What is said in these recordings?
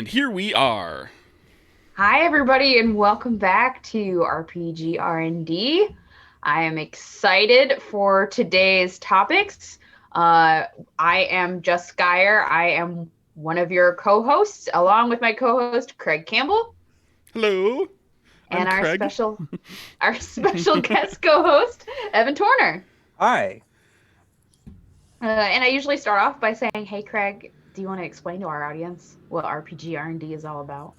And here we are. Hi, everybody, and welcome back to RPG R&D. I am excited for today's topics. Uh, I am Jess Geyer. I am one of your co-hosts, along with my co-host Craig Campbell, Hello, I'm and our Craig. special our special guest co-host Evan Torner. Hi. And I usually start off by saying, "Hey, Craig, do you want to explain to our audience what RPG R&D is all about?"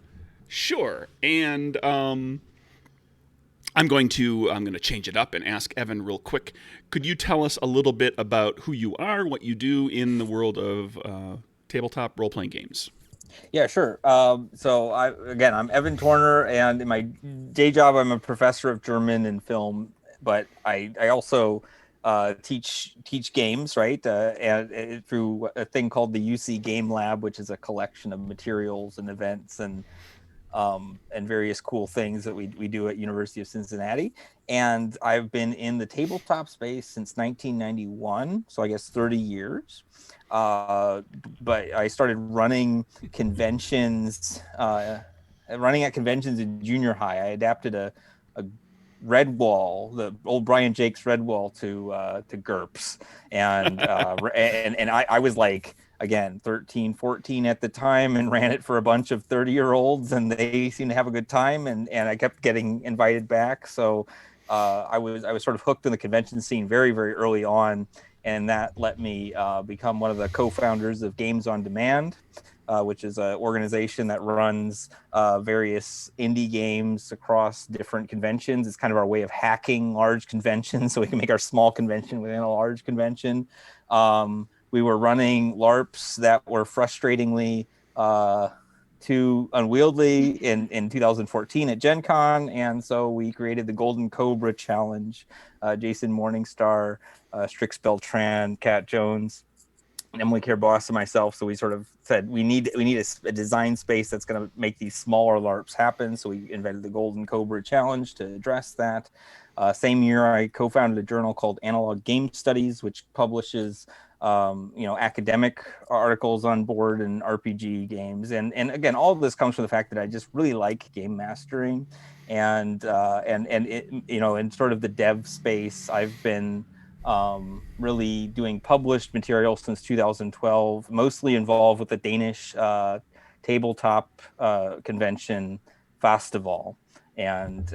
Sure. And I'm going to change it up and ask Evan real quick. Could you tell us a little bit about who you are, what you do in the world of tabletop role playing games? Yeah, sure. I'm Evan Torner, and in my day job, I'm a professor of German and film, but I also teach games, right? Through a thing called the UC Game Lab, which is a collection of materials and events and various cool things that we do at University of Cincinnati. And I've been in the tabletop space since 1991, so I guess 30 years. But I started running at conventions in junior high. I adapted a red wall, the old Brian Jakes red wall to GURPS, and I was like, again, 13, 14 at the time, and ran it for a bunch of 30-year-olds, and they seemed to have a good time, and I kept getting invited back. So I was sort of hooked in the convention scene very, very early on, and that let me become one of the co-founders of Games on Demand, which is an organization that runs various indie games across different conventions. It's kind of our way of hacking large conventions so we can make our small convention within a large convention. We were running LARPs that were frustratingly too unwieldy in 2014 at Gen Con, and so we created the Golden Cobra Challenge. Jason Morningstar, Strix Beltran, Kat Jones, Emily Boss, and myself. So we sort of said we need a design space that's going to make these smaller LARPs happen. So we invented the Golden Cobra Challenge to address that. Same year, I co-founded a journal called Analog Game Studies, which publishes academic articles on board and RPG games. And again, all of this comes from the fact that I just really like game mastering, and it, in sort of the dev space, I've been really doing published material since 2012, mostly involved with the Danish tabletop convention festival. And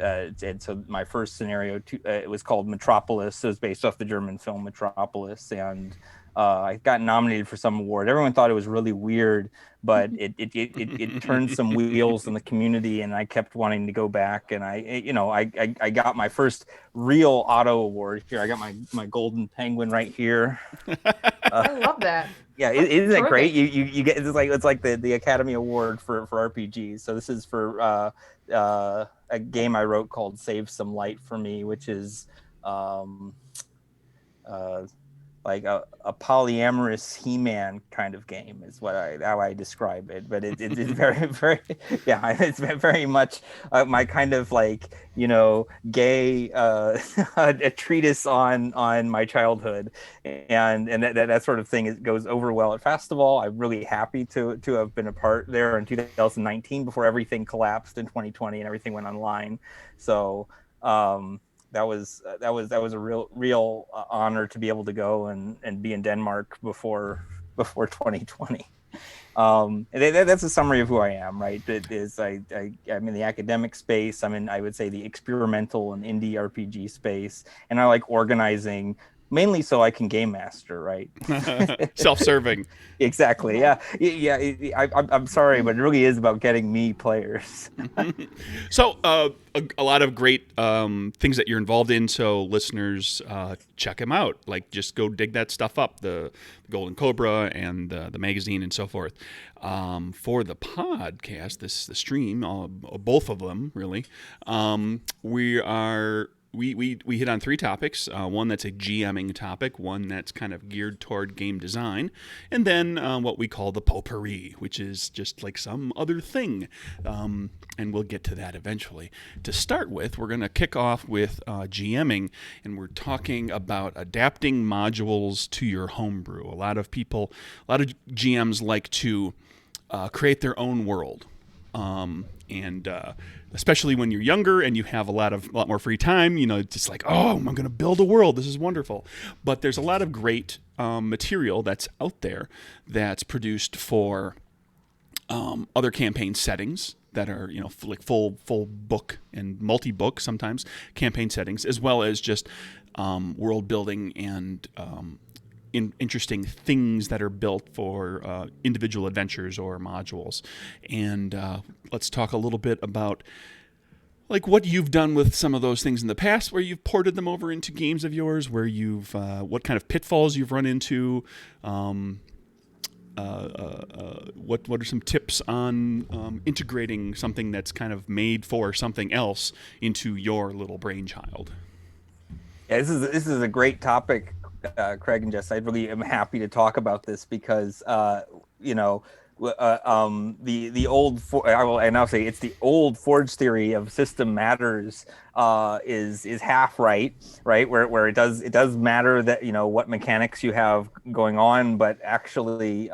so my first scenario, it was called Metropolis. It was based off the German film Metropolis, and I got nominated for some award. Everyone thought it was really weird, but it turned some wheels in the community, and I kept wanting to go back. And I got my first real auto award here. I got my golden penguin right here. I love that. Yeah, That's isn't it great? terrific. You get, it's like the Academy Award for RPGs. So this is for a game I wrote called Save Some Light for Me, which is um, uh, like a polyamorous He-Man kind of game is how I describe it. But it's very, very, yeah, it's very much my kind of like, gay a treatise on my childhood, and that sort of thing goes over well at festival. I'm really happy to have been a part there in 2019 before everything collapsed in 2020 and everything went online. So that was a real honor to be able to go and be in Denmark before 2020. That's a summary of who I am, right? It is I'm in the academic space. I would say the experimental and indie RPG space, and I like organizing mainly so I can game master, right? Self-serving. Exactly. Yeah. Yeah. I'm sorry, but it really is about getting me players. So, a lot of great things that you're involved in. So, listeners, check them out. Like, just go dig that stuff up, the Golden Cobra and the magazine and so forth. For the podcast, the stream, both of them, really, we are. We hit on three topics. One that's a GMing topic, one that's kind of geared toward game design, and then what we call the potpourri, which is just like some other thing. And we'll get to that eventually. To start with, we're going to kick off with GMing, and we're talking about adapting modules to your homebrew. A lot of GMs like to create their own world. And especially when you're younger and you have a lot more free time, it's just like, oh, I'm going to build a world. This is wonderful. But there's a lot of great material that's out there that's produced for other campaign settings that are, like full book and multi-book sometimes campaign settings, as well as just world building and interesting things that are built for individual adventures or modules. And let's talk a little bit about like what you've done with some of those things in the past, where you've ported them over into games of yours, where you've what kind of pitfalls you've run into. What are some tips on integrating something that's kind of made for something else into your little brainchild? Yeah, this is a great topic, Craig and Jess. I really am happy to talk about this because the old I will and I'll say it's the old Forge theory of system matters is half right, where it does matter that what mechanics you have going on, but actually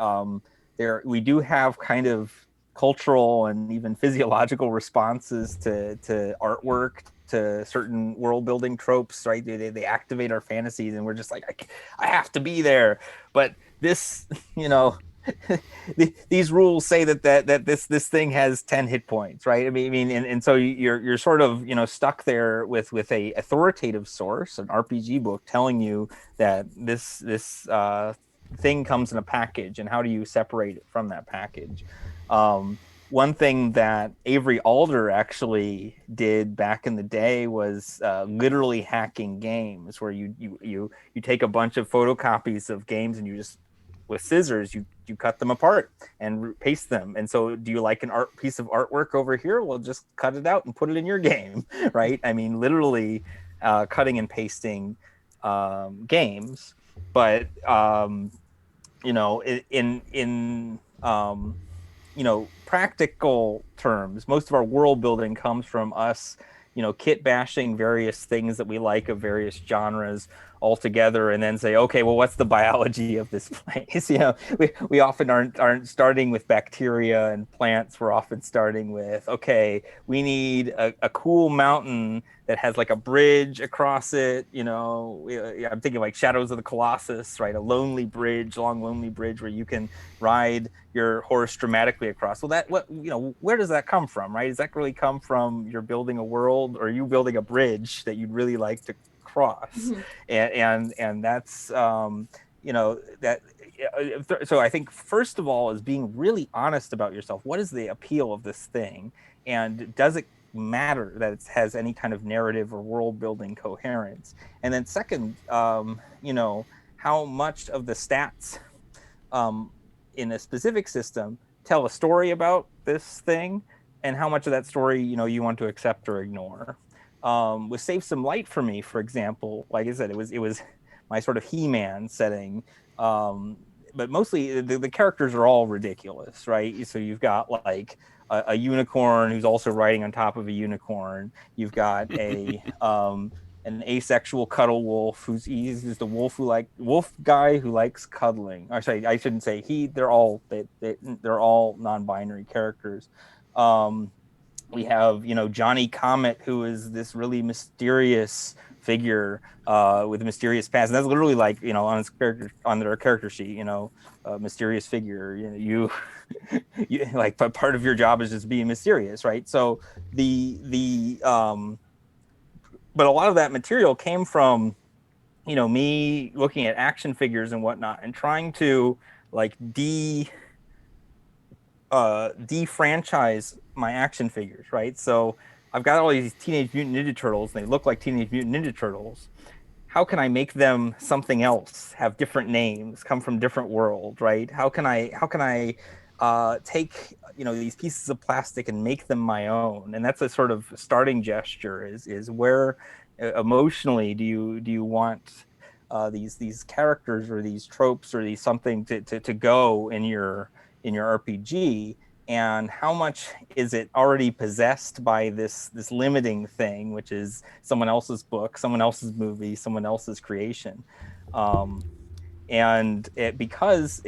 we do have kind of cultural and even physiological responses to artwork, to certain world building tropes, right? They activate our fantasies and we're just like, I have to be there. But this, these rules say that this thing has 10 hit points, right? I mean, and so you're sort of, stuck there with a authoritative source, an RPG book telling you that this thing comes in a package, and how do you separate it from that package? One thing that Avery Alder actually did back in the day was literally hacking games, where you take a bunch of photocopies of games and you just, with scissors, you cut them apart and paste them. And so, do you like an piece of artwork over here? Well, just cut it out and put it in your game, right? I mean, literally cutting and pasting games. But in practical terms, most of our world building comes from us, kit bashing various things that we like of various genres all together, and then say, okay, well, what's the biology of this place? We often aren't starting with bacteria and plants. We're often starting with, okay, we need a cool mountain that has like a bridge across it. I'm thinking like Shadows of the Colossus, right? A long lonely bridge where you can ride your horse dramatically across. Well, where does that come from, right? Does that really come from you're building a world, or are you building a bridge that you'd really like to cross? Mm-hmm. and that's that. So I think first of all is being really honest about yourself. What is the appeal of this thing, and does it matter that it has any kind of narrative or world building coherence? And then second, how much of the stats in a specific system tell a story about this thing, and how much of that story you want to accept or ignore. With Save Some Light for me, for example, like I said, it was my sort of He-Man setting, but mostly the characters are all ridiculous, right? So you've got like a unicorn who's also riding on top of a unicorn. You've got an asexual cuddle wolf he's just a wolf guy who likes cuddling. Or sorry, I shouldn't say he. They're all non-binary characters. We have Johnny Comet, who is this really mysterious figure with a mysterious past, and that's literally like on their character sheet, a mysterious figure. You like, but part of your job is just being mysterious, right? So but a lot of that material came from me looking at action figures and whatnot and trying to like defranchise my action figures, right? So I've got all these Teenage Mutant Ninja Turtles, and they look like Teenage Mutant Ninja Turtles. How can I make them something else, have different names, come from different worlds, right? How can I take these pieces of plastic and make them my own? And that's a sort of starting gesture. Is where emotionally do you want these characters or these tropes or these something to go in your RPG, and how much is it already possessed by this limiting thing, which is someone else's book, someone else's movie, someone else's creation. And because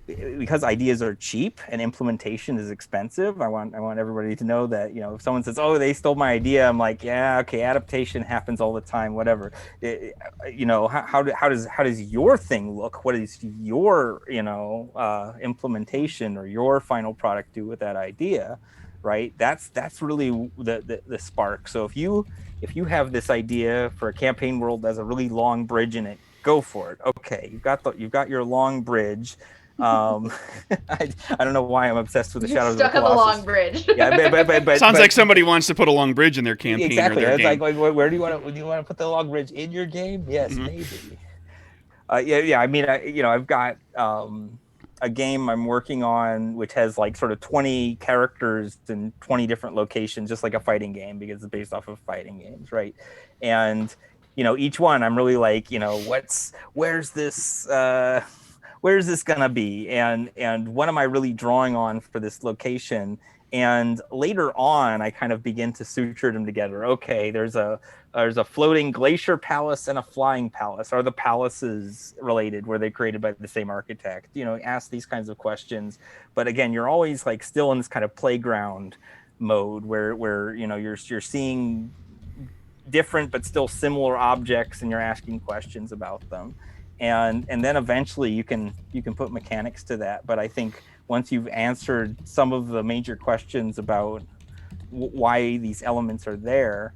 because ideas are cheap and implementation is expensive. I want everybody to know that, if someone says, "Oh, they stole my idea," I'm like, "Yeah, okay, adaptation happens all the time, whatever." How does your thing look? What is your implementation or your final product do with that idea, right? That's really the spark. So if you have this idea for a campaign world that has a really long bridge in it, go for it. Okay, you've got your long bridge. I don't know why I'm obsessed with the You're Shadows of the stuck on the long Colossus. bridge. Yeah, but Sounds like somebody wants to put a long bridge in their campaign exactly. or their It's game. like, where do you want to put the long bridge in your game? Yes, maybe. Yeah. I mean, I've got a game I'm working on which has like sort of 20 characters in 20 different locations, just like a fighting game because it's based off of fighting games, right? And each one I'm really like, where's this gonna be, and what am I really drawing on for this location? And later on I kind of begin to suture them together. Okay, there's a floating glacier palace and a flying palace. Are the palaces related? Were they created by the same architect? Ask these kinds of questions. But again, you're always like still in this kind of playground mode where you're seeing different but still similar objects and you're asking questions about them. And then eventually you can put mechanics to that. But I think once you've answered some of the major questions about why these elements are there,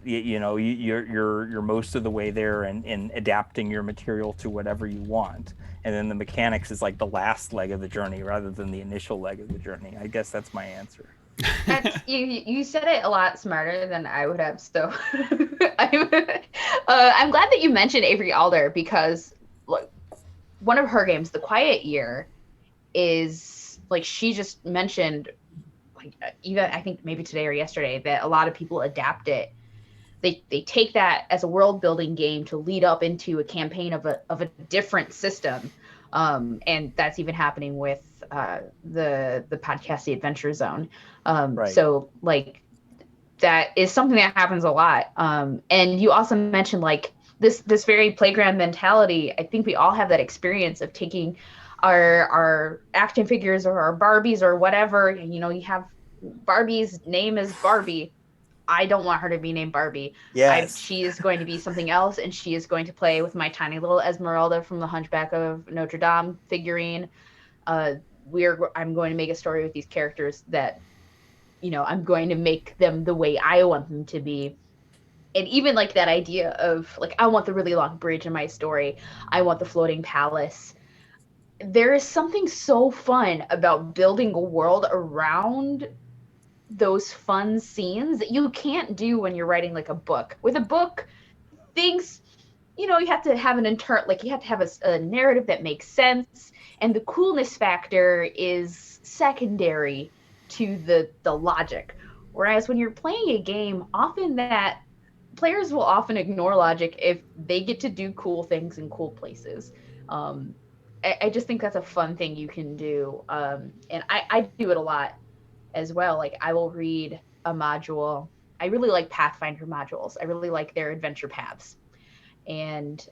you're most of the way there in adapting your material to whatever you want. And then the mechanics is like the last leg of the journey rather than the initial leg of the journey. I guess that's my answer. You said it a lot smarter than I would have. So I'm glad that you mentioned Avery Alder because look, one of her games, The Quiet Year, is like she just mentioned, like even I think maybe today or yesterday, that a lot of people adapt it. They take that as a world building game to lead up into a campaign of a different system, and that's even happening with the podcast The Adventure Zone. Right. So like that is something that happens a lot. And you also mentioned like this very playground mentality. I think we all have that experience of taking our action figures or our Barbies or whatever. You have Barbie's name is Barbie. I don't want her to be named Barbie. Yes. She is going to be something else, and she is going to play with my tiny little Esmeralda from the Hunchback of Notre Dame figurine. I'm going to make a story with these characters that, I'm going to make them the way I want them to be. And even like that idea of like, I want the really long bridge in my story. I want the floating palace. There is something so fun about building a world around those fun scenes that you can't do when you're writing like a book. With a book, things, you have to have you have to have a narrative that makes sense, and the coolness factor is secondary to the logic. Whereas when you're playing a game, often that players will often ignore logic if they get to do cool things in cool places. I just think that's a fun thing you can do, and I do it a lot as well. Like I will read a module. I really like Pathfinder modules. I really like their adventure paths. And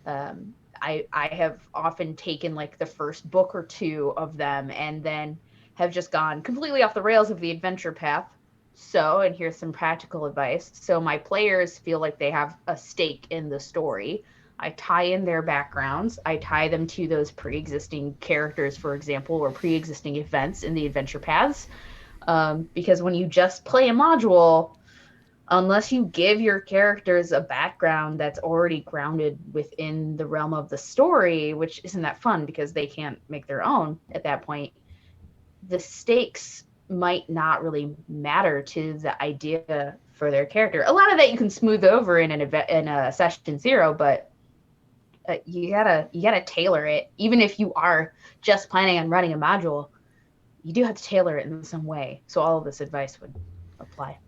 I have often taken like the first book or two of them and then have just gone completely off the rails of the adventure path. So, and here's some practical advice. So my players feel like they have a stake in the story. I tie in their backgrounds. I tie them to those pre-existing characters, for example, or pre-existing events in the adventure paths. Because when you just play a module, unless you give your characters a background that's already grounded within the realm of the story, which isn't that fun because they can't make their own at that point, the stakes might not really matter to the idea for their character. A lot of that you can smooth over in a session zero, but you gotta tailor it. Even if you are just planning on running a module, you do have to tailor it in some way. So all of this advice would apply.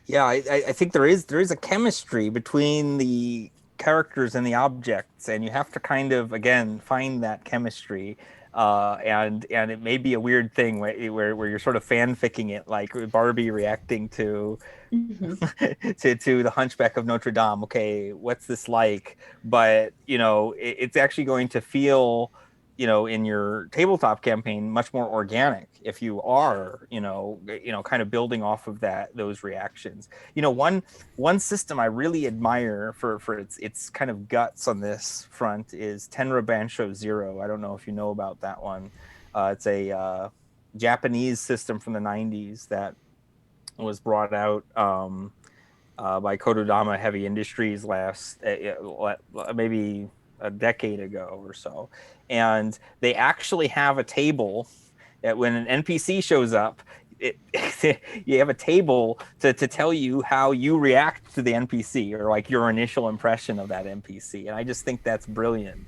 Yeah, I think there is a chemistry between the characters and the objects, and you have to kind of again find that chemistry. And it may be a weird thing where you're sort of fanficking it, like Barbie reacting to to the Hunchback of Notre Dame. Okay, what's this like? But it's actually going to feel in your tabletop campaign much more organic if you are kind of building off of those reactions. One system I really admire for its kind of guts on this front is Tenra Bansho Zero. I don't know if you know about that one. It's a Japanese system from the 90s that was brought out by Kododama Heavy Industries maybe a decade ago or so. And they actually have a table that when an NPC shows up, you have a table to tell you how you react to the NPC, or like your initial impression of that NPC. And I just think that's brilliant.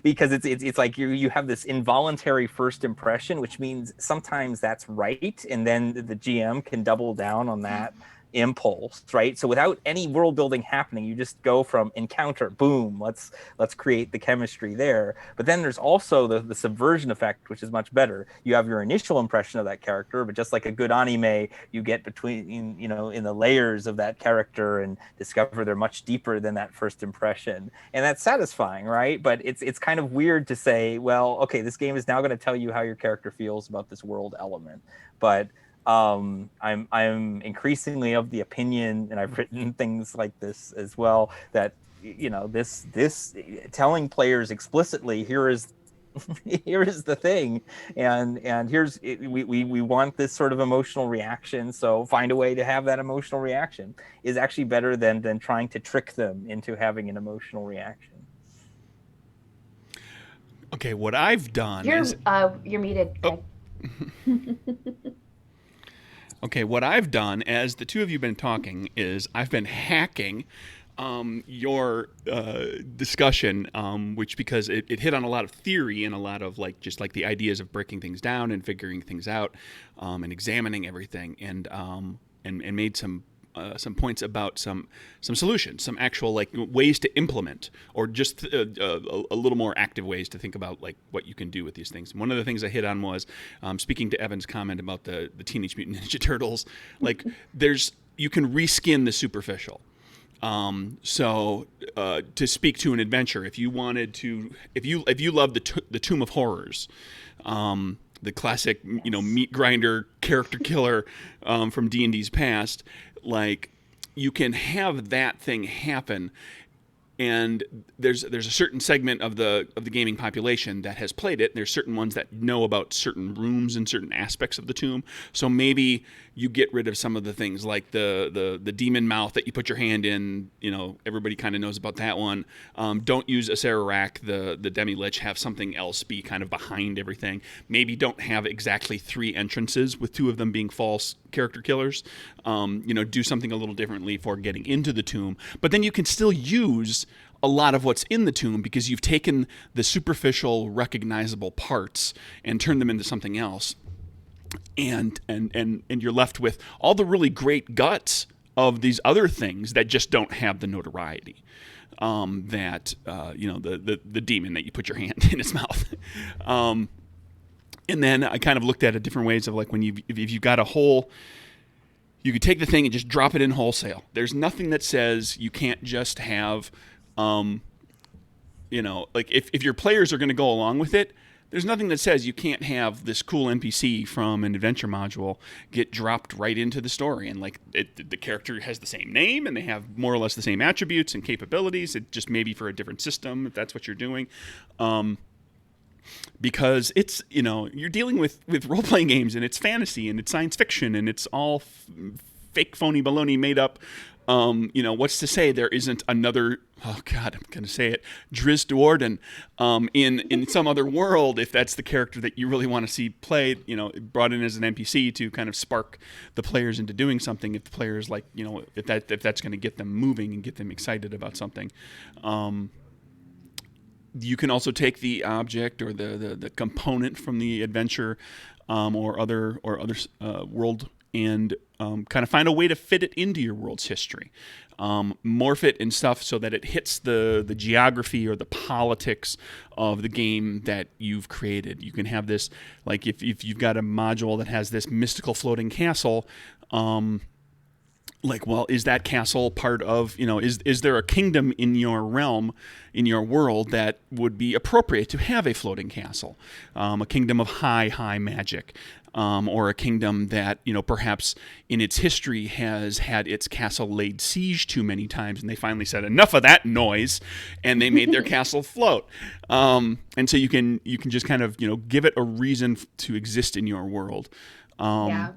Because it's like you have this involuntary first impression, which means sometimes that's right, and then the GM can double down on that impulse, right? So without any world building happening, you just go from encounter, boom, let's create the chemistry there. But then there's also the subversion effect, which is much better. You have your initial impression of that character, but just like a good anime, you get in the layers of that character and discover they're much deeper than that first impression, and that's satisfying, right? But it's kind of weird to say, well, okay, this game is now going to tell you how your character feels about this world element. But I'm increasingly of the opinion, and I've written things like this as well, that this telling players explicitly, here is the thing, and we want this sort of emotional reaction, so find a way to have that emotional reaction, is actually better than trying to trick them into having an emotional reaction. Okay, what I've done you're muted. Oh. Okay, what I've done, as the two of you have been talking, is I've been hacking your discussion, which because it hit on a lot of theory and a lot of just the ideas of breaking things down and figuring things out, and examining everything, and made some points about some solutions, some actual ways to implement, or just a little more active ways to think about what you can do with these things. And one of the things I hit on was speaking to Evan's comment about the Teenage Mutant Ninja Turtles. You can reskin the superficial. So to speak to an adventure, if you wanted to, if you love the Tomb of Horrors, the classic meat grinder character killer from D&D's past, you can have that thing happen, and there's a certain segment of the gaming population that has played it. There's certain ones that know about certain rooms and certain aspects of the tomb. So maybe you get rid of some of the things like the demon mouth that you put your hand in. Everybody kind of knows about that one. Don't use Acererak, the demi-lich. Have something else be kind of behind everything. Maybe don't have exactly 3 entrances with 2 of them being false character killers. Do something a little differently for getting into the tomb. But then you can still use a lot of what's in the tomb because you've taken the superficial, recognizable parts and turned them into something else. And you're left with all the really great guts of these other things that just don't have the notoriety. The demon that you put your hand in its mouth. And then I kind of looked at it different ways of if you've got a whole, you could take the thing and just drop it in wholesale. There's nothing that says you can't just have, if your players are going to go along with it, there's nothing that says you can't have this cool NPC from an adventure module get dropped right into the story. And the character has the same name and they have more or less the same attributes and capabilities. It just maybe for a different system, if that's what you're doing. Because it's, you're dealing with role-playing games, and it's fantasy and it's science fiction and it's all fake, phony baloney made up. What's to say there isn't another, oh God, I'm going to say it, Driz Duorden in some other world, if that's the character that you really want to see played, brought in as an NPC to kind of spark the players into doing something, if the players if that's going to get them moving and get them excited about something. You can also take the object or the component from the adventure or other world and kind of find a way to fit it into your world's history. Morph it and stuff so that it hits the geography or the politics of the game that you've created. You can have this, if you've got a module that has this mystical floating castle, like, well, is that castle part of, is there a kingdom in your realm, in your world, that would be appropriate to have a floating castle, a kingdom of high magic, or a kingdom that, perhaps in its history has had its castle laid siege to many times, and they finally said enough of that noise, and they made their castle float. And so you can just kind of, give it a reason to exist in your world. Yeah.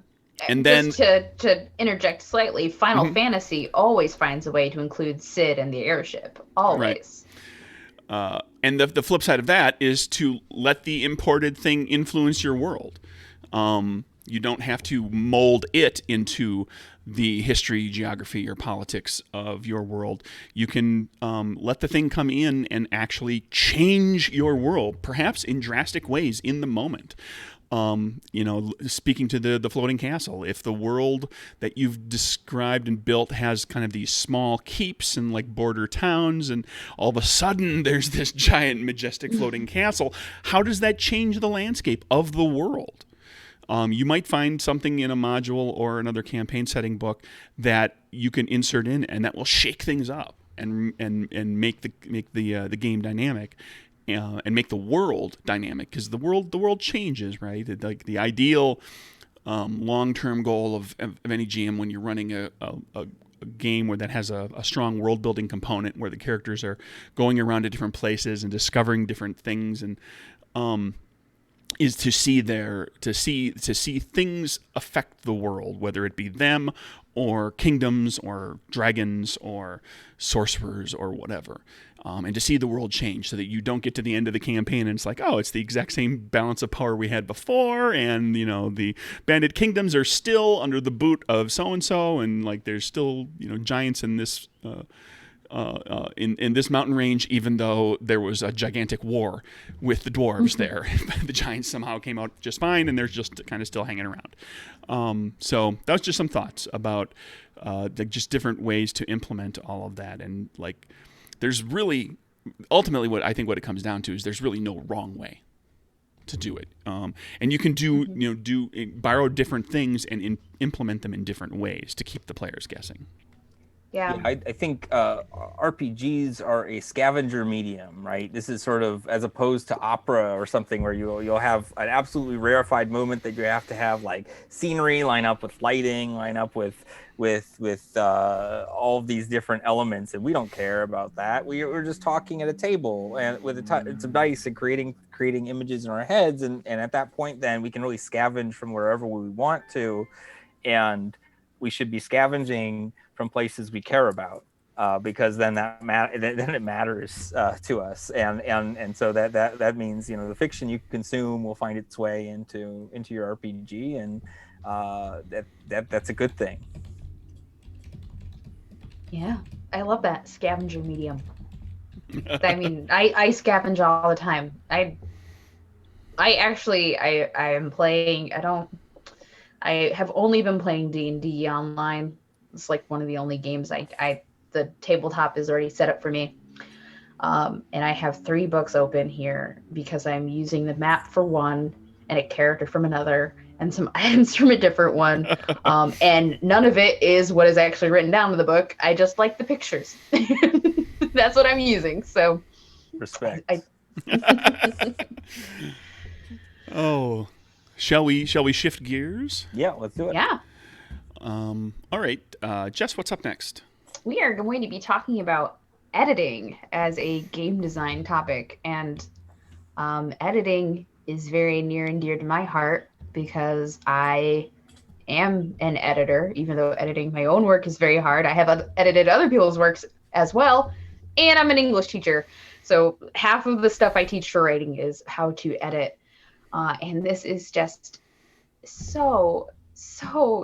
And then, just to interject slightly, Final Fantasy always finds a way to include Sid and the airship. Always. Right. And the flip side of that is to let the imported thing influence your world. You don't have to mold it into the history, geography, or politics of your world. You can let the thing come in and actually change your world, perhaps in drastic ways in the moment. Speaking to the floating castle, if the world that you've described and built has kind of these small keeps and like border towns, and all of a sudden there's this giant, majestic floating castle, how does that change the landscape of the world? You might find something in a module or another campaign setting book that you can insert in, and that will shake things up and make the game dynamic. And make the world dynamic, because the world changes, right? Like the ideal long-term goal of any GM when you're running a game that has a strong world-building component, where the characters are going around to different places and discovering different things, and is to see things affect the world, whether it be them or kingdoms or dragons or sorcerers or whatever. And to see the world change, so that you don't get to the end of the campaign and it's like, oh, it's the exact same balance of power we had before, and the bandit kingdoms are still under the boot of so and so, and like there's still giants in this in this mountain range, even though there was a gigantic war with the dwarves there. The giants somehow came out just fine, and they're just kind of still hanging around. So that was just some thoughts about just different ways to implement all of that. And like, there's really, ultimately, what it comes down to is there's really no wrong way to do it. And you can borrow different things and implement them in different ways to keep the players guessing. Yeah. I think RPGs are a scavenger medium, right? This is sort of, as opposed to opera or something where you'll have an absolutely rarefied moment that you have to have like scenery line up with lighting, line up with all of these different elements, and we don't care about that. We're just talking at a table and with it's a dice and creating images in our heads, and at that point then we can really scavenge from wherever we want to, and we should be scavenging from places we care about, because then it matters to us, and so that means the fiction you consume will find its way into your RPG, and that's a good thing. Yeah, I love that scavenger medium. I mean, I scavenge all the time. I am playing. I have only been playing D&D online. It's like one of the only games the tabletop is already set up for me. And I have 3 books open here because I'm using the map for one and a character from another and some items from a different one. And none of it is what is actually written down in the book. I just like the pictures. That's what I'm using. So respect. Oh, shall we shift gears? Yeah, let's do it. Yeah. All right, Jess, what's up next? We are going to be talking about editing as a game design topic, and editing is very near and dear to my heart because I am an editor. Even though editing my own work is very hard, I have edited other people's works as well, and I'm an English teacher, so half of the stuff I teach for writing is how to edit, and this is just so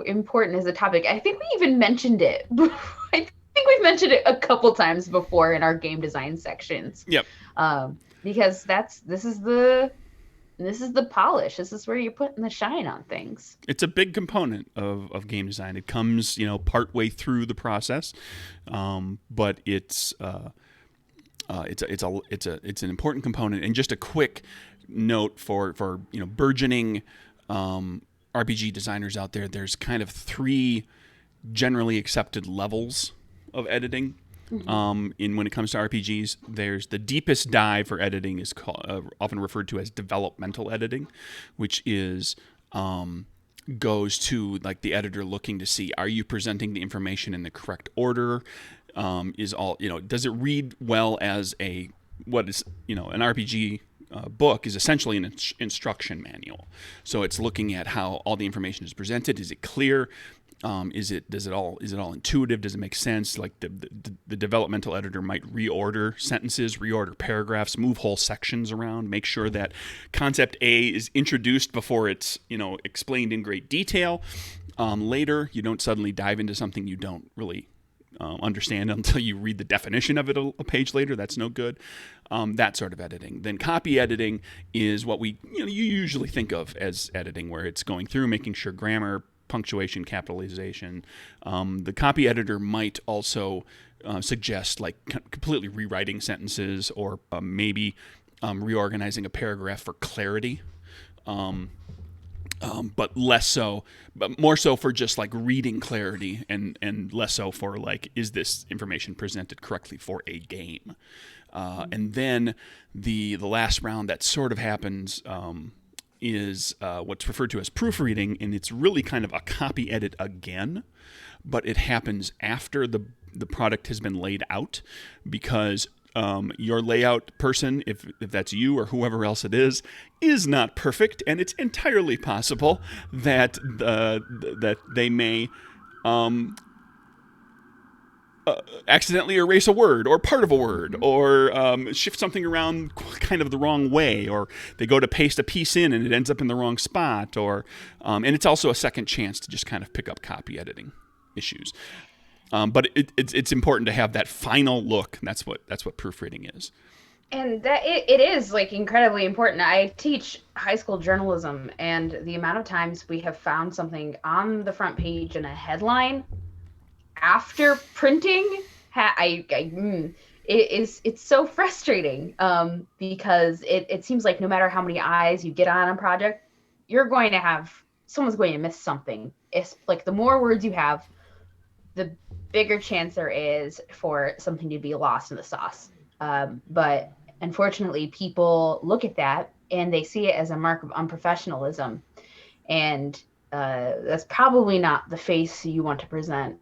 important as a topic. I think we even mentioned it. I think we've mentioned it a couple times before in our game design sections. Yep. Because this is the polish. This is where you're putting the shine on things. It's a big component of game design. It comes, partway through the process, but it's an important component. And just a quick note for burgeoning RPG designers out there. There's kind of 3 generally accepted levels of editing. In when it comes to RPGs, there's the deepest dive for editing is often referred to as developmental editing, which is goes to like the editor looking to see, are you presenting the information in the correct order? Does it read well as what is an RPG book is essentially an instruction manual. So it's looking at how all the information is presented. Is it clear? Is it all intuitive? Does it make sense? Like the developmental editor might reorder sentences, reorder paragraphs, move whole sections around, make sure that concept A is introduced before it's explained in great detail. Later, you don't suddenly dive into something you don't really understand until you read the definition of it a page later. That's no good. That sort of editing. Then copy editing is what you usually think of as editing, where it's going through, making sure grammar, punctuation, capitalization. The copy editor might also suggest like completely rewriting sentences, or maybe reorganizing a paragraph for clarity. But more so for just like reading clarity, and less so for like, is this information presented correctly for a game? And then the last round that sort of happens is what's referred to as proofreading, and it's really kind of a copy edit again, but it happens after the product has been laid out, because your layout person, if that's you or whoever else it is not perfect, and it's entirely possible that that they may accidentally erase a word or part of a word, or shift something around kind of the wrong way, or they go to paste a piece in and it ends up in the wrong spot, or and it's also a second chance to just kind of pick up copy editing issues. But it's important to have that final look. That's what proofreading is. And that it is like incredibly important. I teach high school journalism, and the amount of times we have found something on the front page in a headline after printing, it's so frustrating, because it seems like no matter how many eyes you get on a project, someone's going to miss something. It's like the more words you have, the bigger chance there is for something to be lost in the sauce. But unfortunately, people look at that and they see it as a mark of unprofessionalism. And that's probably not the face you want to present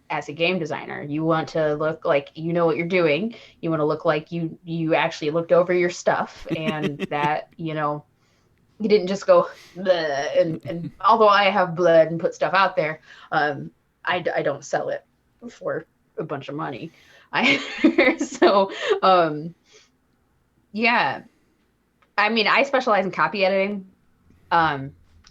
as a game designer. You want to look like you know what you're doing. You want to look like you actually looked over your stuff, and that, you didn't just go bleh, and although I have blood and put stuff out there, I don't sell it for a bunch of money. Yeah. I mean, I specialize in copy editing.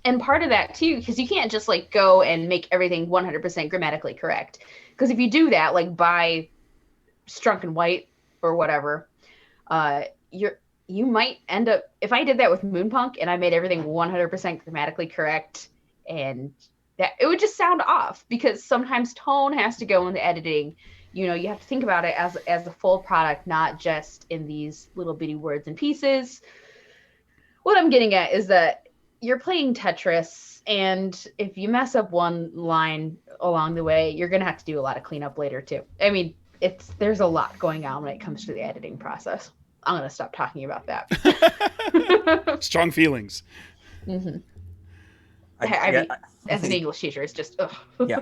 And part of that too, because you can't just like go and make everything 100% grammatically correct. Because if you do that, like by Strunk and White or whatever, you might end up, if I did that with Moonpunk and I made everything 100% grammatically correct, and that it would just sound off, because sometimes tone has to go into editing. You have to think about it as a full product, not just in these little bitty words and pieces. What I'm getting at is that you're playing Tetris, and if you mess up one line along the way, you're going to have to do a lot of cleanup later too. I mean, there's a lot going on when it comes to the editing process. I'm going to stop talking about that. Strong feelings. Mm-hmm. I mean, as an English teacher, it's just, ugh. Yeah.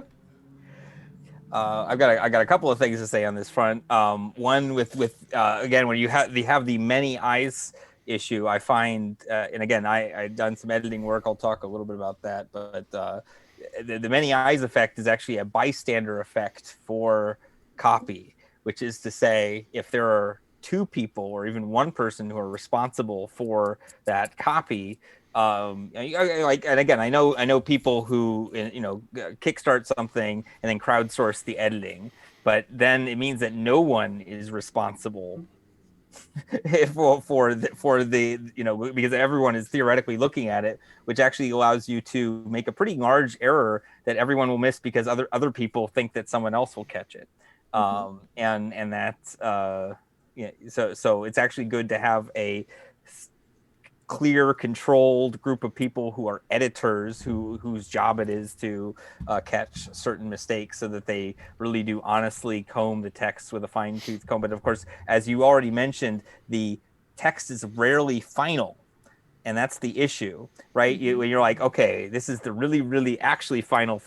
I got a couple of things to say on this front. One with again, when you have the many eyes issue, I find, and again, I've done some editing work. I'll talk a little bit about that, but the many eyes effect is actually a bystander effect for copy, which is to say, if there are two people or even one person who are responsible for that copy, and again, I know people who kickstart something and then crowdsource the editing, but then it means that no one is responsible for the because everyone is theoretically looking at it, which actually allows you to make a pretty large error that everyone will miss because other people think that someone else will catch it. And that's so it's actually good to have a clear, controlled group of people who are editors whose job it is to catch certain mistakes so that they really do honestly comb the text with a fine-tooth comb. But of course, as you already mentioned, the text is rarely final. And that's the issue, right? When you're like, okay, this is the really, really actually final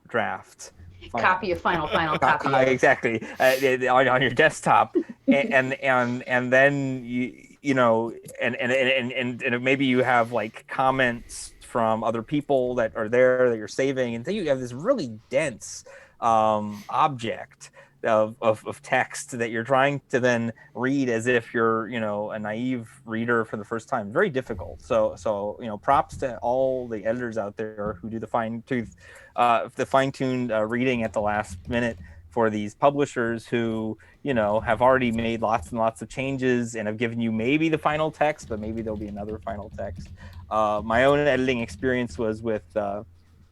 draft. Copy of final copy of. Exactly, on your desktop, and then you know, and maybe you have like comments from other people that are there that you're saving, and then you have this really dense object of text that you're trying to then read as if you're, you know, a naive reader for the first time. Very difficult. So you know, props to all the editors out there who do the fine-tuned reading at the last minute for these publishers who, you know, have already made lots and lots of changes and have given you maybe the final text, but maybe there'll be another final text. My own editing experience was with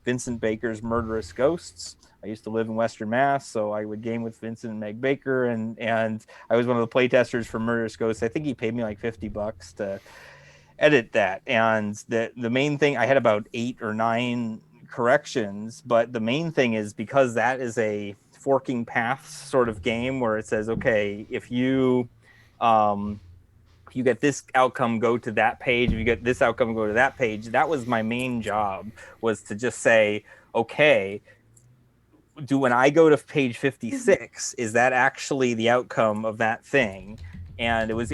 Vincent Baker's Murderous Ghosts. I used to live in Western Mass, so I would game with Vincent and Meg Baker, and I was one of the playtesters for Murderous Ghosts. I think he paid me like $50 to edit that. And the main thing, I had about 8 or 9 corrections, but the main thing is because that is a forking paths sort of game where it says, okay, if you get this outcome, go to that page. If you get this outcome, go to that page. That was my main job, was to just say, okay, when I go to page 56, is that actually the outcome of that thing? And it was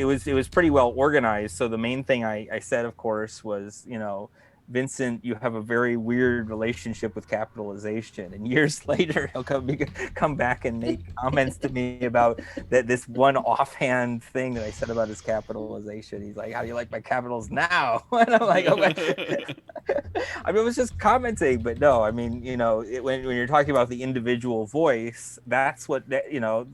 pretty well organized. So the main thing I said, of course, was, you know, Vincent, you have a very weird relationship with capitalization. And years later, he'll come back and make comments to me about this one offhand thing that I said about his capitalization. He's like, how do you like my capitals now? And I'm like, oh, I mean, it was just commenting, but no, I mean, you know, when you're talking about the individual voice, that's what, you know,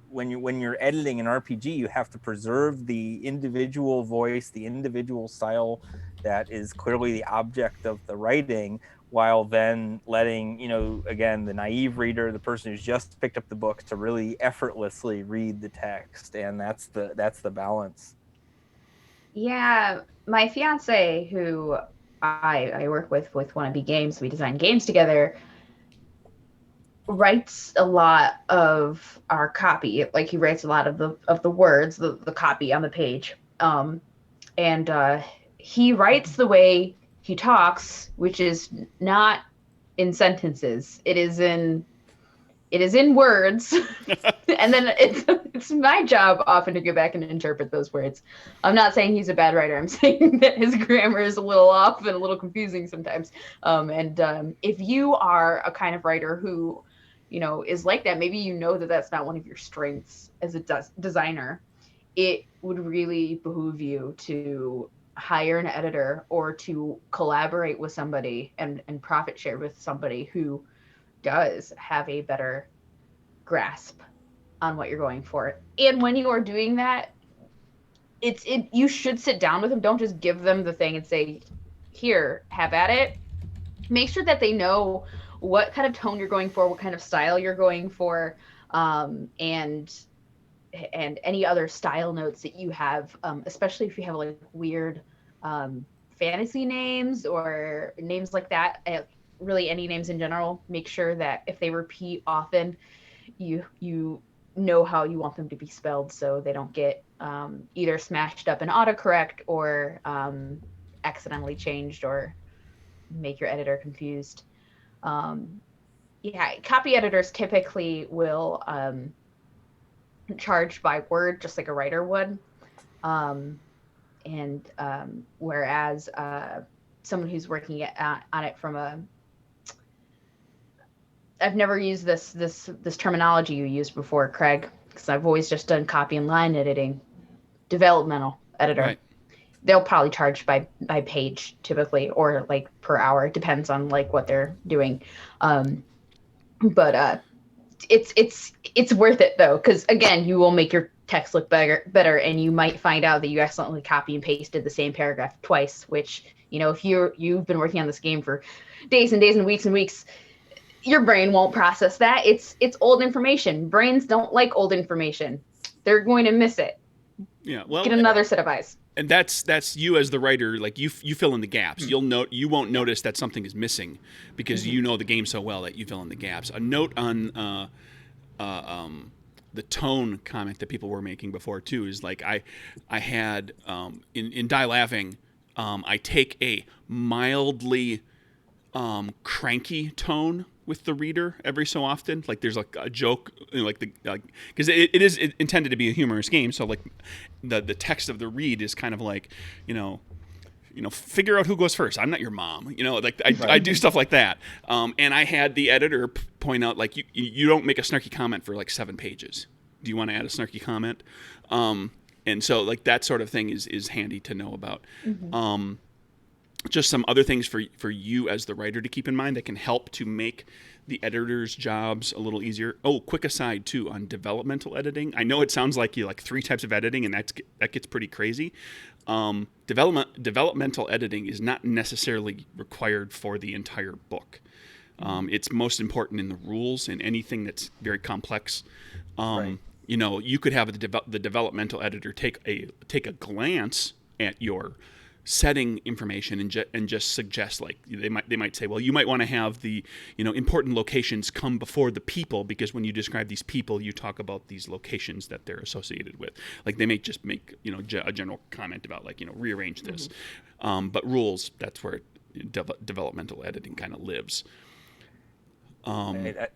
when you're editing an RPG, you have to preserve the individual voice, the individual style that is clearly the object of the writing, while then letting, you know, again, the naive reader, the person who's just picked up the book, to really effortlessly read the text. And that's the balance. Yeah, my fiance, who I work with Wanna Be Games, we design games together, writes a lot of our copy. Like, he writes a lot of the words, the copy on the page. And he writes the way he talks, which is not in sentences. It is in words. And then it's my job often to go back and interpret those words. I'm not saying he's a bad writer. I'm saying that his grammar is a little off and a little confusing sometimes. If you are a kind of writer who, you know, is like that, maybe you know that that's not one of your strengths as a designer, it would really behoove you to hire an editor or to collaborate with somebody and profit share with somebody who does have a better grasp on what you're going for. And when you are doing that, you should sit down with them. Don't just give them the thing and say, here, have at it. Make sure that they know what kind of tone you're going for, what kind of style you're going for, and any other style notes that you have, especially if you have like weird fantasy names or names like that. Really, any names in general, make sure that if they repeat often, you know how you want them to be spelled, so they don't get either smashed up in autocorrect or accidentally changed or make your editor confused. Copy editors typically will charge by word, just like a writer would. Whereas someone who's working on it from I've never used this terminology you used before, Craig, because I've always just done copy and line editing, developmental editor. Right. They'll probably charge by page typically, or like per hour. It depends on like what they're doing. But it's worth it though, because again, you will make your text look better, and you might find out that you accidentally copy and pasted the same paragraph twice, which, you know, if you've been working on this game for days and days and weeks, your brain won't process that. It's old information. Brains don't like old information. They're going to miss it. Yeah, well, Get another set of eyes. and that's you as the writer. Like you fill in the gaps. You won't notice that something is missing because you know the game so well that you fill in the gaps. A note on the tone comment that people were making before too is like I had in Die Laughing, I take a mildly cranky tone with the reader every so often. Like there's like a joke, like because it is intended to be a humorous game. So like the text of the read is kind of like, figure out who goes first. I'm not your mom. Like I do stuff like that. And I had the editor point out like you don't make a snarky comment for like 7 pages. Do you want to add a snarky comment? And so like that sort of thing is handy to know about. Just some other things for you as the writer to keep in mind that can help to make the editor's jobs a little easier. Oh, quick aside too on developmental editing. I know it sounds like you like 3 types of editing, and that gets pretty crazy. Developmental editing is not necessarily required for the entire book. It's most important in the rules and anything that's very complex. Right. You could have the developmental editor take a glance at your setting information and just suggest, like they might say, well, you might want to have the important locations come before the people, because when you describe these people you talk about these locations that they're associated with. Like they may just make a general comment about like rearrange this, but rules, that's where developmental editing kind of lives. I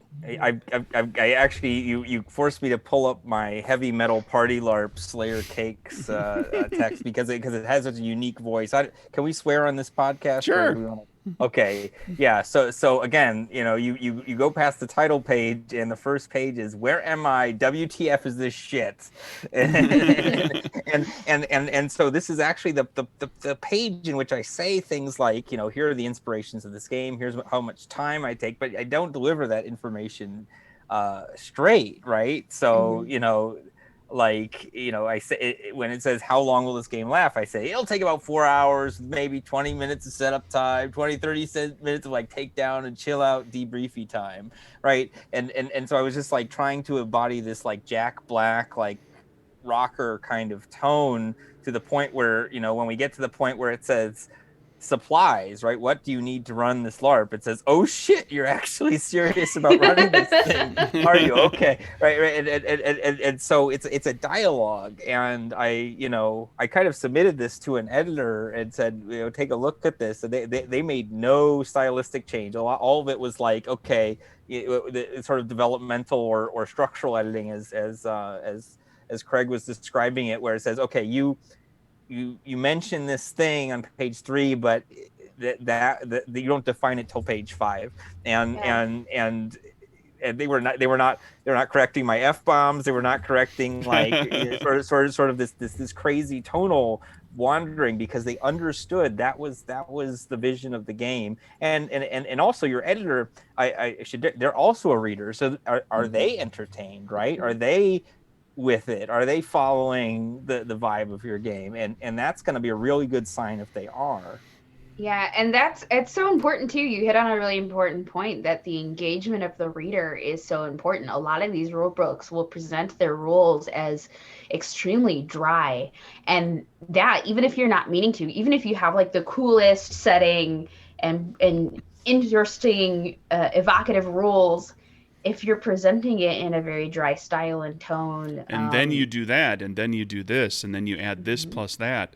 actually you forced me to pull up my heavy metal party LARP Slayer Cakes text because it has such a unique voice. Can we swear on this podcast? Sure. Okay. Yeah. So again, you go past the title page and the first page is "Where am I? WTF is this shit?" and so this is actually the page in which I say things like, here are the inspirations of this game. Here's how much time I take, but I don't deliver that information straight, right? So I say when it says how long will this game last, I say it'll take about 4 hours, maybe 20 minutes of setup time, 30 minutes of like takedown and chill out debriefy time, right? And so I was just like trying to embody this like Jack Black like rocker kind of tone to the point where when we get to the point where it says supplies, right? What do you need to run this LARP? It says, oh shit, you're actually serious about running this thing. Are you? Okay. Right. And so it's a dialogue. And I kind of submitted this to an editor and said, take a look at this. And they made no stylistic change. All of it was like, okay, it's sort of developmental or structural editing as Craig was describing it, where it says, okay, you mention this thing on page 3, but that you don't define it till page 5, and they're not correcting my F-bombs. They were not correcting like sort of this crazy tonal wandering, because they understood that was the vision of the game. And also your editor, they're also a reader, so are they entertained, right? Are they with it? Are they following the vibe of your game? And that's going to be a really good sign if they are. Yeah, and it's so important too. You hit on a really important point, that the engagement of the reader is so important. A lot of these rule books will present their rules as extremely dry, and that even if you're not meaning to, even if you have like the coolest setting and interesting evocative rules, if you're presenting it in a very dry style and tone, and then you do that, and then you do this, and then you add this plus that,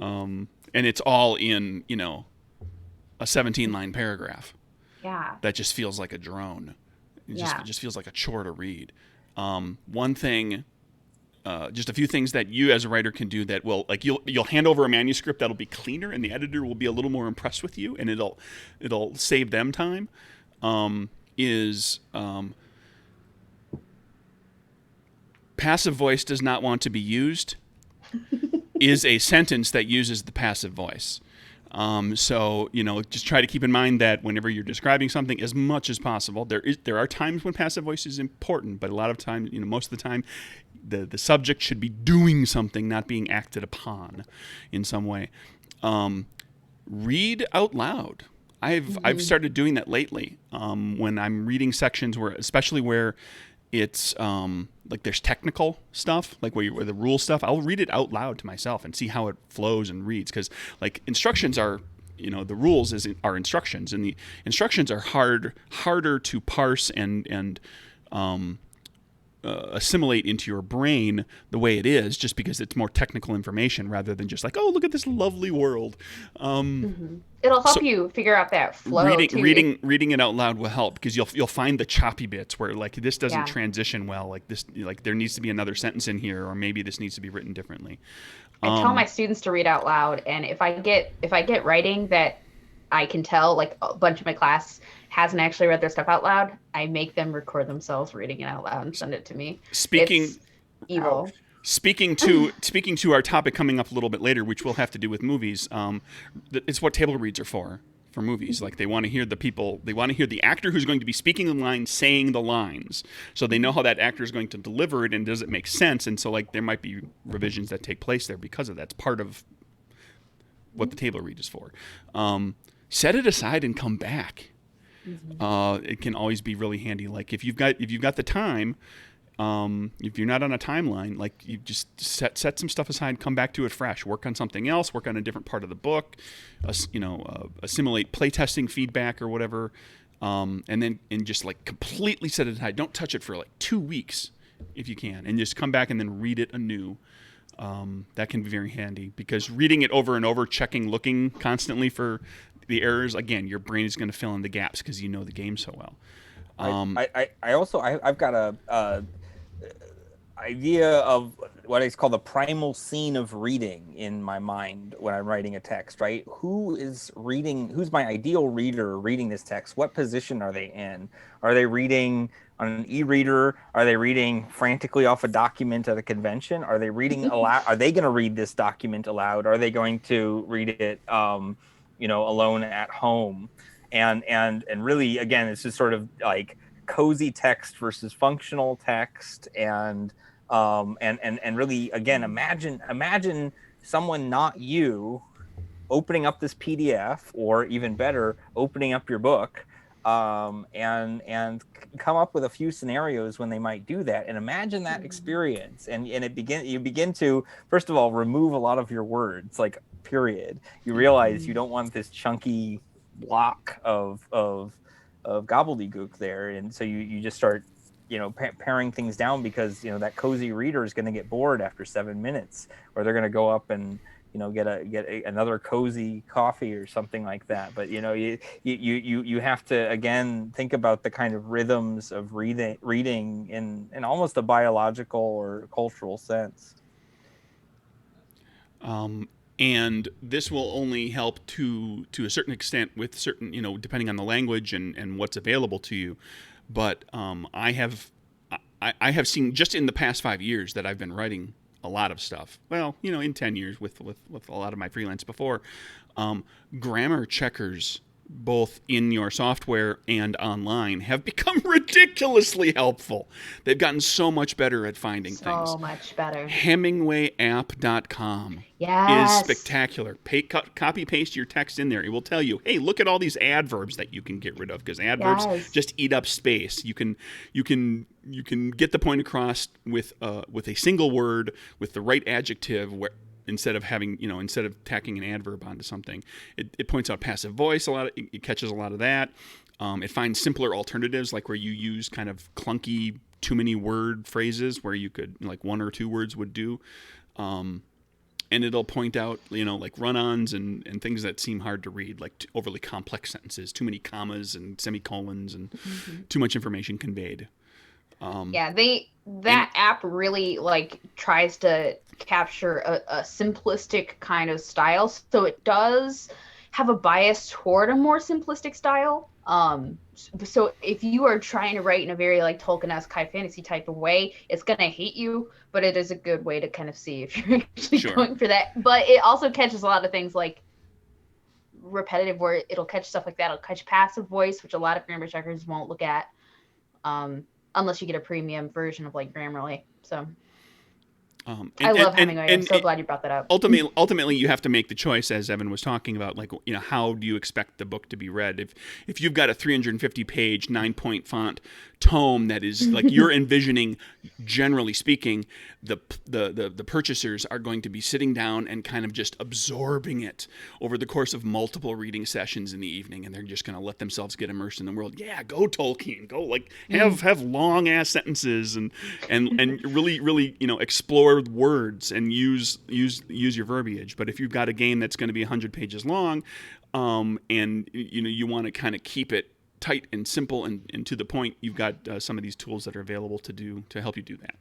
and it's all in a 17-line paragraph. Yeah, that just feels like a drone. It just feels like a chore to read. One thing, just a few things that you as a writer can do that will, like, you'll hand over a manuscript that'll be cleaner, and the editor will be a little more impressed with you, and it'll save them time. Is passive voice does not want to be used is a sentence that uses the passive voice. So just try to keep in mind that whenever you're describing something, as much as possible, there are times when passive voice is important, but a lot of times, most of the time, the subject should be doing something, not being acted upon in some way. Read out loud. I've started doing that lately when I'm reading sections especially where it's like there's technical stuff, like where the rule stuff. I'll read it out loud to myself and see how it flows and reads, because like instructions are, the rules are instructions, and the instructions are harder to parse and assimilate into your brain the way it is, just because it's more technical information rather than just like, oh, look at this lovely world. It'll help you figure out that flow too. Reading it out loud will help, because you'll find the choppy bits where like this doesn't transition well, like this, like there needs to be another sentence in here, or maybe this needs to be written differently. I tell my students to read out loud, and if I get writing that I can tell like a bunch of my class hasn't actually read their stuff out loud, I make them record themselves reading it out loud and send it to me. It's evil. Speaking to our topic coming up a little bit later, which will have to do with movies, it's what table reads are for movies. Like they want to hear the actor who's going to be speaking the lines saying the lines, so they know how that actor is going to deliver it, and does it make sense. And so like there might be revisions that take place there because of that. It's part of what the table read is for. Set it aside and come back. It can always be really handy. Like if you've got the time, if you're not on a timeline, like you just set some stuff aside, come back to it fresh, work on something else, work on a different part of the book, assimilate playtesting feedback or whatever, and just like completely set it aside. Don't touch it for like 2 weeks if you can, and just come back and then read it anew. That can be very handy, because reading it over and over, looking constantly for the errors, again, your brain is going to fill in the gaps because you know the game so well. I've got a idea of what I call the primal scene of reading in my mind when I'm writing a text, right? Who's my ideal reader reading this text? What position are they in? Are they reading on an e-reader? Are they reading frantically off a document at a convention? Are they reading aloud? Are they going to read this document aloud? Are they going to read it, alone at home? And really, again, it's just sort of like cozy text versus functional text, and really, again, imagine someone, not you, opening up this PDF, or even better, opening up your book, and come up with a few scenarios when they might do that, and imagine that experience, and you begin to, first of all, remove a lot of your words, like period. You realize you don't want this chunky block of gobbledygook there, and so you just start paring things down, because that cozy reader is going to get bored after 7 minutes, or they're going to go up and get another cozy coffee or something like that. But you have to, again, think about the kind of rhythms of reading in almost a biological or cultural sense. And this will only help to a certain extent with certain, depending on the language and what's available to you. But I have seen, just in the past 5 years that I've been writing a lot of stuff, well, in 10 years with a lot of my freelance before, grammar checkers, both in your software and online, have become ridiculously helpful. They've gotten so much better at finding things. So much better. HemingwayApp.com is spectacular. Copy paste your text in there. It will tell you, hey, look at all these adverbs that you can get rid of, because adverbs just eat up space. You can get the point across with a single word with the right adjective, instead of tacking an adverb onto something. It points out passive voice a lot. It catches a lot of that. It finds simpler alternatives, like where you use kind of clunky, too many word phrases where you could, like, 1 or 2 words would do. And it'll point out, like run-ons and things that seem hard to read, like overly complex sentences, too many commas and semicolons, and too much information conveyed. That app really tries to capture a simplistic kind of style, so it does have a bias toward a more simplistic style. So if you are trying to write in a very Tolkien-esque high fantasy type of way, it's gonna hate you, but it is a good way to kind of see if you're actually going for that. But it also catches a lot of things like repetitive, where it'll catch stuff like that. It'll catch passive voice, which a lot of grammar checkers won't look at. Unless you get a premium version of Grammarly. So I love Hemingway. I'm so glad you brought that up. Ultimately, you have to make the choice, as Evan was talking about, like, how do you expect the book to be read? If you've got a 350-page 9-point font tome that is like you're envisioning, generally speaking, the purchasers are going to be sitting down and kind of just absorbing it over the course of multiple reading sessions in the evening, and they're just going to let themselves get immersed in the world. Yeah, go Tolkien, go like have long ass sentences and really explore words and use your verbiage. But if you've got a game that's going to be 100 pages long, and you want to kind of keep it tight and simple and to the point, you've got some of these tools that are available to help you do that.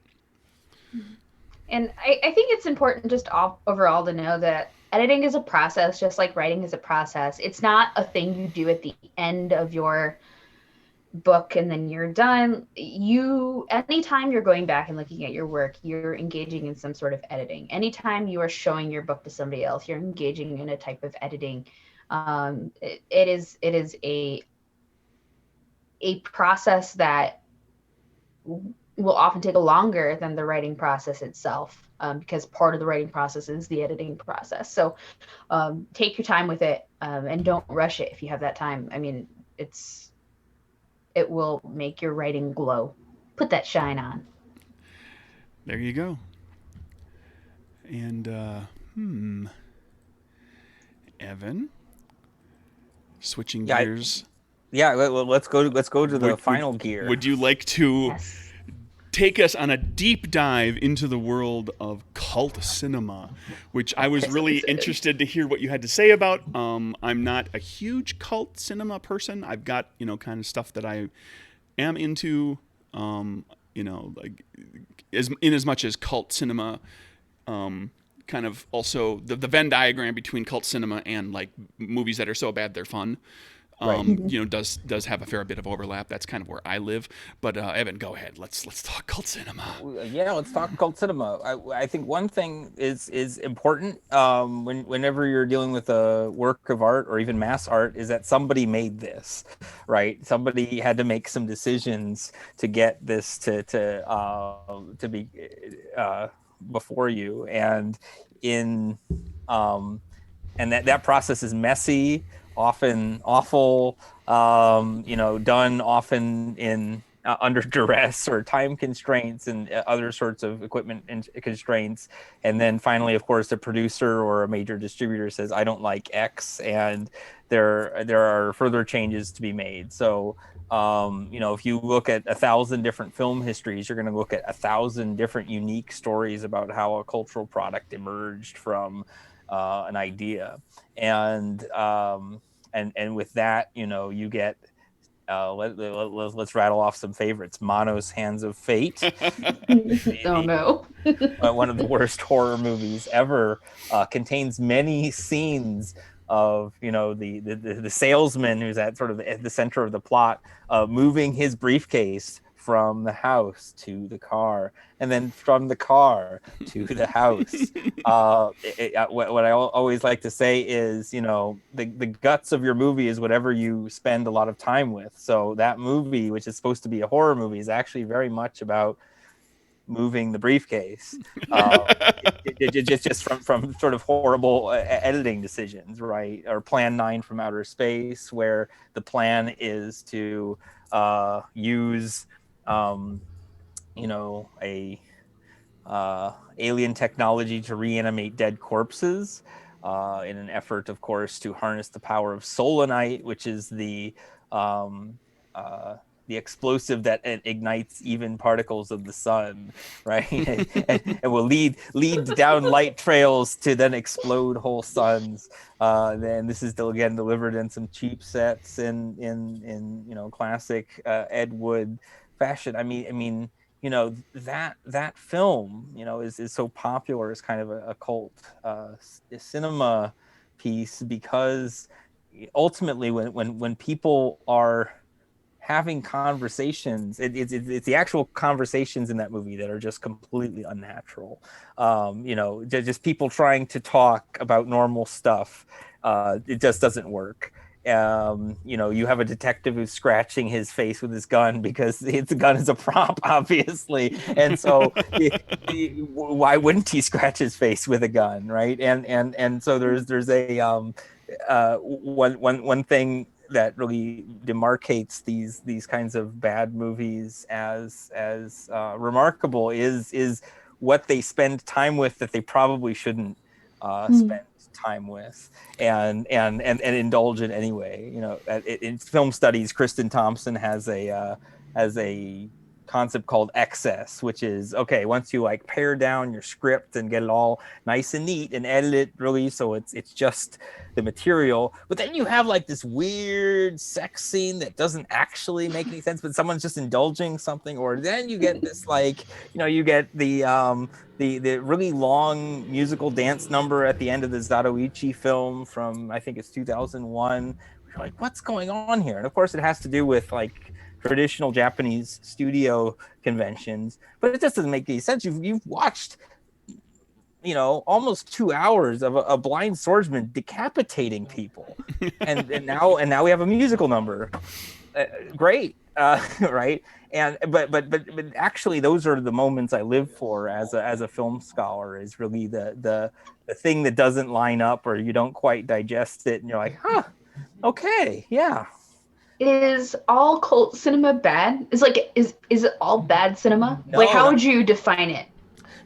And I think it's important just overall to know that editing is a process, just like writing is a process. It's not a thing you do at the end of your book and then you're done. Anytime you're going back and looking at your work, you're engaging in some sort of editing. Anytime you are showing your book to somebody else, you're engaging in a type of editing. It is a process that will often take longer than the writing process itself, because part of the writing process is the editing process. So take your time with it, and don't rush it if you have that time. I mean, it will make your writing glow. Put that shine on. There you go. And Evan, switching gears. Let's go to the final gear. Would you like to take us on a deep dive into the world of cult cinema, which I was really interested to hear what you had to say about. I'm not a huge cult cinema person. I've got, kind of stuff that I am into, like as much as cult cinema, kind of also the Venn diagram between cult cinema and like movies that are so bad they're fun. Does have a fair bit of overlap. That's kind of where I live. But Evan, go ahead. Let's talk cult cinema. Yeah, let's talk cult cinema. I think one thing is important whenever you're dealing with a work of art or even mass art is that somebody made this, right? Somebody had to make some decisions to get this to be before you, and that process is messy, often awful, done often in under duress or time constraints and other sorts of equipment constraints. And then finally, of course, the producer or a major distributor says, I don't like X, and there are further changes to be made. So, if you look at 1,000 different film histories, you're going to look at 1,000 different unique stories about how a cultural product emerged from an idea. And with that, you get let's rattle off some favorites. Mono's Hands of Fate. Oh no. One of the worst horror movies ever, contains many scenes of the salesman who's at sort of the center of the plot, moving his briefcase from the house to the car, and then from the car to the house. What I always like to say is, the guts of your movie is whatever you spend a lot of time with. So that movie, which is supposed to be a horror movie, is actually very much about moving the briefcase, just from sort of horrible editing decisions, right? Or Plan 9 from Outer Space, where the plan is to use alien technology to reanimate dead corpses, in an effort, of course, to harness the power of solanite, which is the explosive that ignites even particles of the sun, right? and will lead down light trails to then explode whole suns. Then this is again delivered in some cheap sets in classic Ed Wood fashion. I mean, that film, is so popular as kind of a cult cinema piece, because ultimately when people are having conversations, it's the actual conversations in that movie that are just completely unnatural. Just people trying to talk about normal stuff. It just doesn't work. You have a detective who's scratching his face with his gun because his gun is a prop, obviously, and so why wouldn't he scratch his face with a gun, right? And so there's a one thing that really demarcates these kinds of bad movies as remarkable is what they spend time with that they probably shouldn't spend time with and indulge in anyway. In film studies, Kristen Thompson has a concept called excess, which is okay once you like pare down your script and get it all nice and neat and edit it really so it's just the material, but then you have like this weird sex scene that doesn't actually make any sense, but someone's just indulging something, or then you get this you get the really long musical dance number at the end of the Zatoichi film from I think it's 2001. You're like, what's going on here? And of course it has to do with like traditional Japanese studio conventions, but it just doesn't make any sense. You've watched almost 2 hours of a blind swordsman decapitating people, and now we have a musical number. Great, right? And but actually, those are the moments I live for as a film scholar. Is really the thing that doesn't line up or you don't quite digest it, and you're like, huh, okay, yeah. Is all cult cinema bad? Is it all bad cinema? No, like, how would you define it?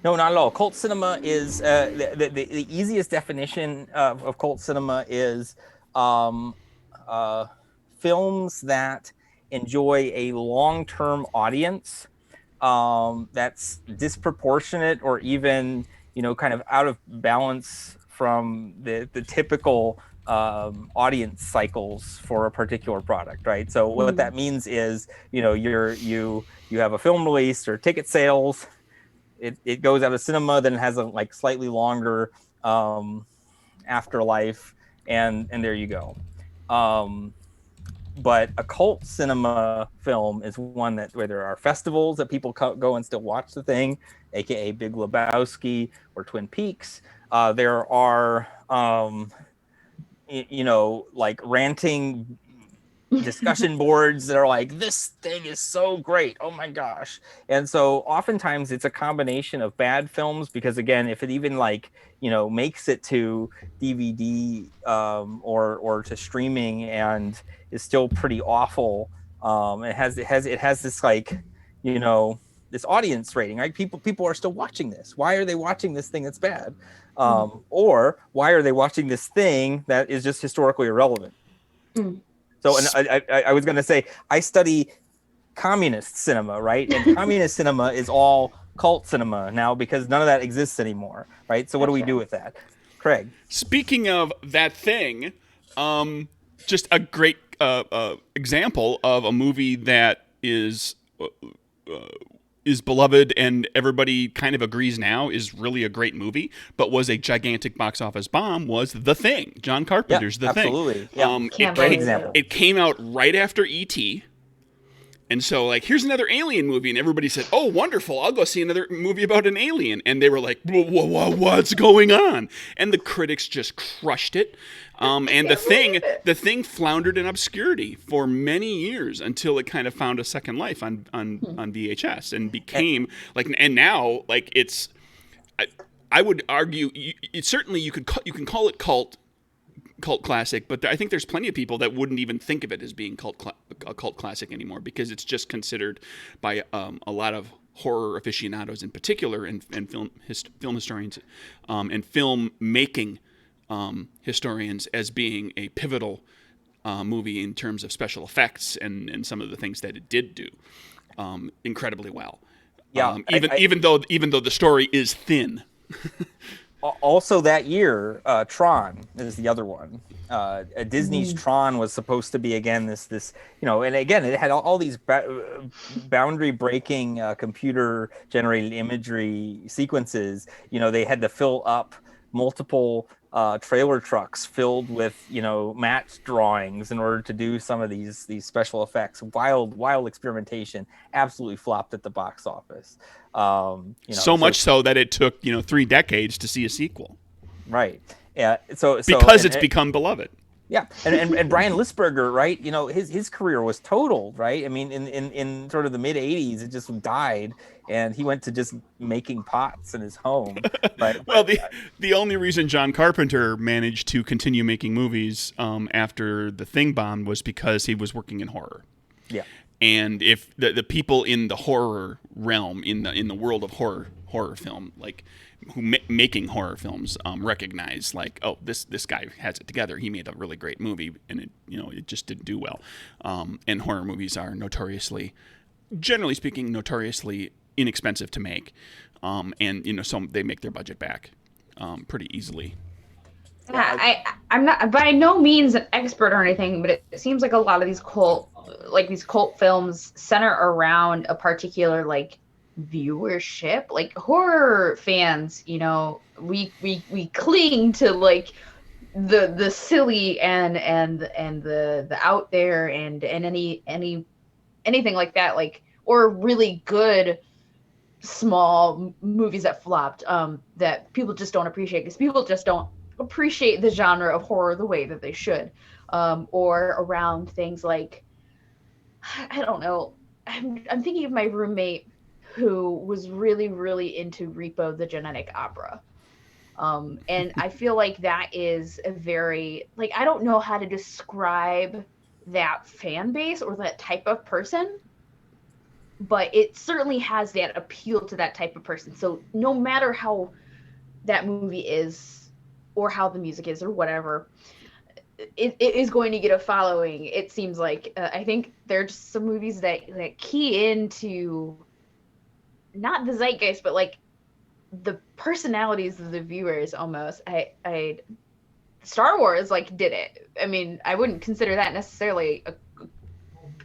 No, not at all. Cult cinema is the easiest definition of cult cinema is films that enjoy a long-term audience that's disproportionate or even kind of out of balance from the typical audience cycles for a particular product, right? So what that means is you have a film release or ticket sales. It goes out of cinema, then it has a like slightly longer afterlife, and there you go. But a cult cinema film is one where there are festivals that people go and still watch the thing, aka Big Lebowski or Twin Peaks. There are like ranting discussion boards that are like, this thing is so great, oh my gosh. And so oftentimes it's a combination of bad films, because again, if it even makes it to DVD or to streaming and is still pretty awful, it has this this audience rating, right? People are still watching this. Why are they watching this thing that's bad? Or why are they watching this thing that is just historically irrelevant? So, and I was going to say, I study communist cinema, right? And communist cinema is all cult cinema now because none of that exists anymore, right? So what do we do with that? Craig? Speaking of that thing, just a great example of a movie that is beloved and everybody kind of agrees now is really a great movie, but was a gigantic box office bomb, was The Thing. John Carpenter's The absolutely. Thing. Yeah. Great example. It came out right after E.T., and so here's another alien movie, and everybody said, oh, wonderful, I'll go see another movie about an alien. And they were like, what's going on? And the critics just crushed it. And the thing floundered in obscurity for many years until it kind of found a second life on VHS and became and now it's, I would argue, certainly you can call it cult classic, but I think there's plenty of people that wouldn't even think of it as being a cult classic anymore, because it's just considered by a lot of horror aficionados in particular, and film historians and film making historians, as being a pivotal movie in terms of special effects and some of the things that it did do incredibly well. Yeah, even though the story is thin. Also that year, Tron is the other one. Disney's Tron was supposed to be again this and again it had all these boundary breaking computer generated imagery sequences. They had to fill up multiple trailer trucks filled with match drawings in order to do some of these special effects. Wild experimentation. Absolutely flopped at the box office. So much so that it took 3 decades to see a sequel. Right. Because it's become beloved. Yeah, and Brian Lisberger, right? You know, his career was totaled, right? I mean, in sort of the mid '80s, it just died, and he went to just making pots in his home, right? Well, But the only reason John Carpenter managed to continue making movies after The Thing bombed was because he was working in horror. yeah, And if the people in the horror realm, in the world of horror film, like making horror films, recognize like, oh, this guy has it together. He made a really great movie, and it just didn't do well. And horror movies are notoriously, generally speaking, notoriously inexpensive to make, and so they make their budget back pretty easily. Yeah, I'm not by no means an expert or anything, but it seems like a lot of these cult films center around a particular like viewership. Like horror fans, we cling to like the silly and the out there and anything like that, like, or really good small movies that flopped, that people just don't appreciate because people just don't appreciate the genre of horror the way that they should, or around things like, I don't know, I'm thinking of my roommate who was really really into Repo the Genetic Opera, and I feel like that is a very, like, I don't know how to describe that fan base or that type of person, but it certainly has that appeal to that type of person. So no matter how that movie is or how the music is or whatever, it is going to get a following. It seems like, I think there's some movies that key into not the zeitgeist, but like the personalities of the viewers almost. I Star Wars like did it. I mean, I wouldn't consider that necessarily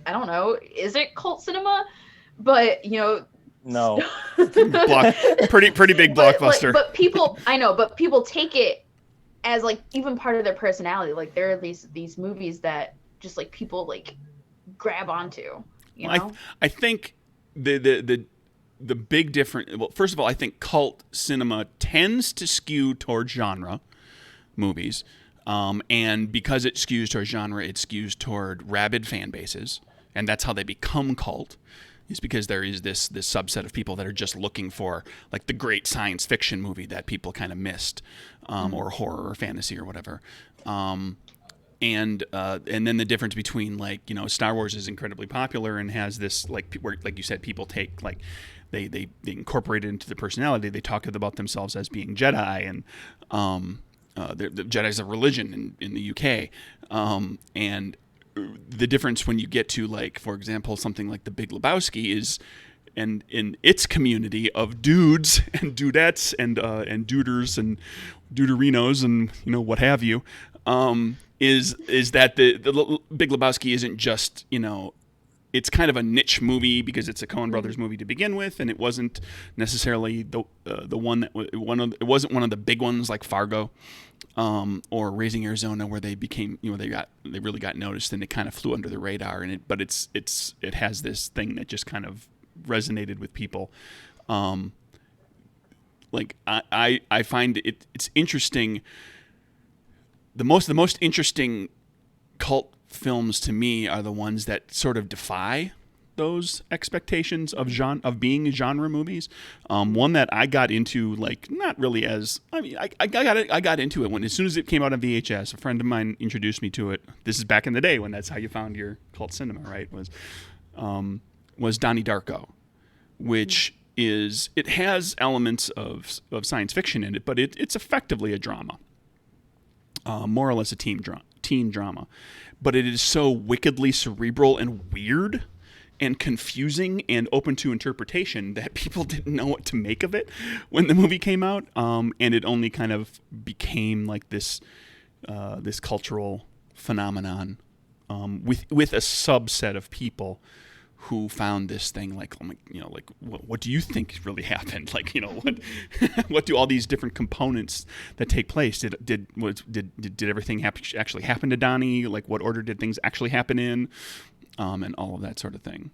I don't know, is it cult cinema? But no, Pretty big blockbuster. But people, I know, but people take it as like even part of their personality. Like there are these movies that just like people like grab onto. I think the big difference. Well, first of all, I think cult cinema tends to skew towards genre movies, and because it skews toward genre, it skews toward rabid fan bases, and that's how they become cult. Is because there is this subset of people that are just looking for like the great science fiction movie that people kind of missed, or horror or fantasy or whatever. And then the difference between like Star Wars is incredibly popular and has this like where, like you said, people take like they incorporate it into their personality. They talk about themselves as being Jedi, and the Jedi's a religion in the UK, and the difference when you get to like, for example, something like The Big Lebowski is, and in its community of dudes and dudettes and duders and duderinos and what have you, is that the Big Lebowski isn't just it's kind of a niche movie because it's a Coen Brothers movie to begin with, and it wasn't necessarily the one that it wasn't one of the big ones like Fargo, or Raising Arizona, where they became they really got noticed and it kind of flew under the radar, and it has this thing that just kind of resonated with people. Like I find it's interesting. The most interesting cult films to me are the ones that sort of defy those expectations of being genre movies. One that I got into, like, not really as, I mean, I got into it when, as soon as it came out on VHS, a friend of mine introduced me to it. This is back in the day when that's how you found your cult cinema, right? Was Donnie Darko, which it has elements of science fiction in it, but it's effectively a drama, more or less a teen drama. But it is so wickedly cerebral and weird and confusing and open to interpretation that people didn't know what to make of it when the movie came out, and it only kind of became like this cultural phenomenon, with a subset of people who found this thing like, what do you think really happened? Like, what do all these different components that take place? Did everything actually happen to Donnie? Like, what order did things actually happen in? And all of that sort of thing.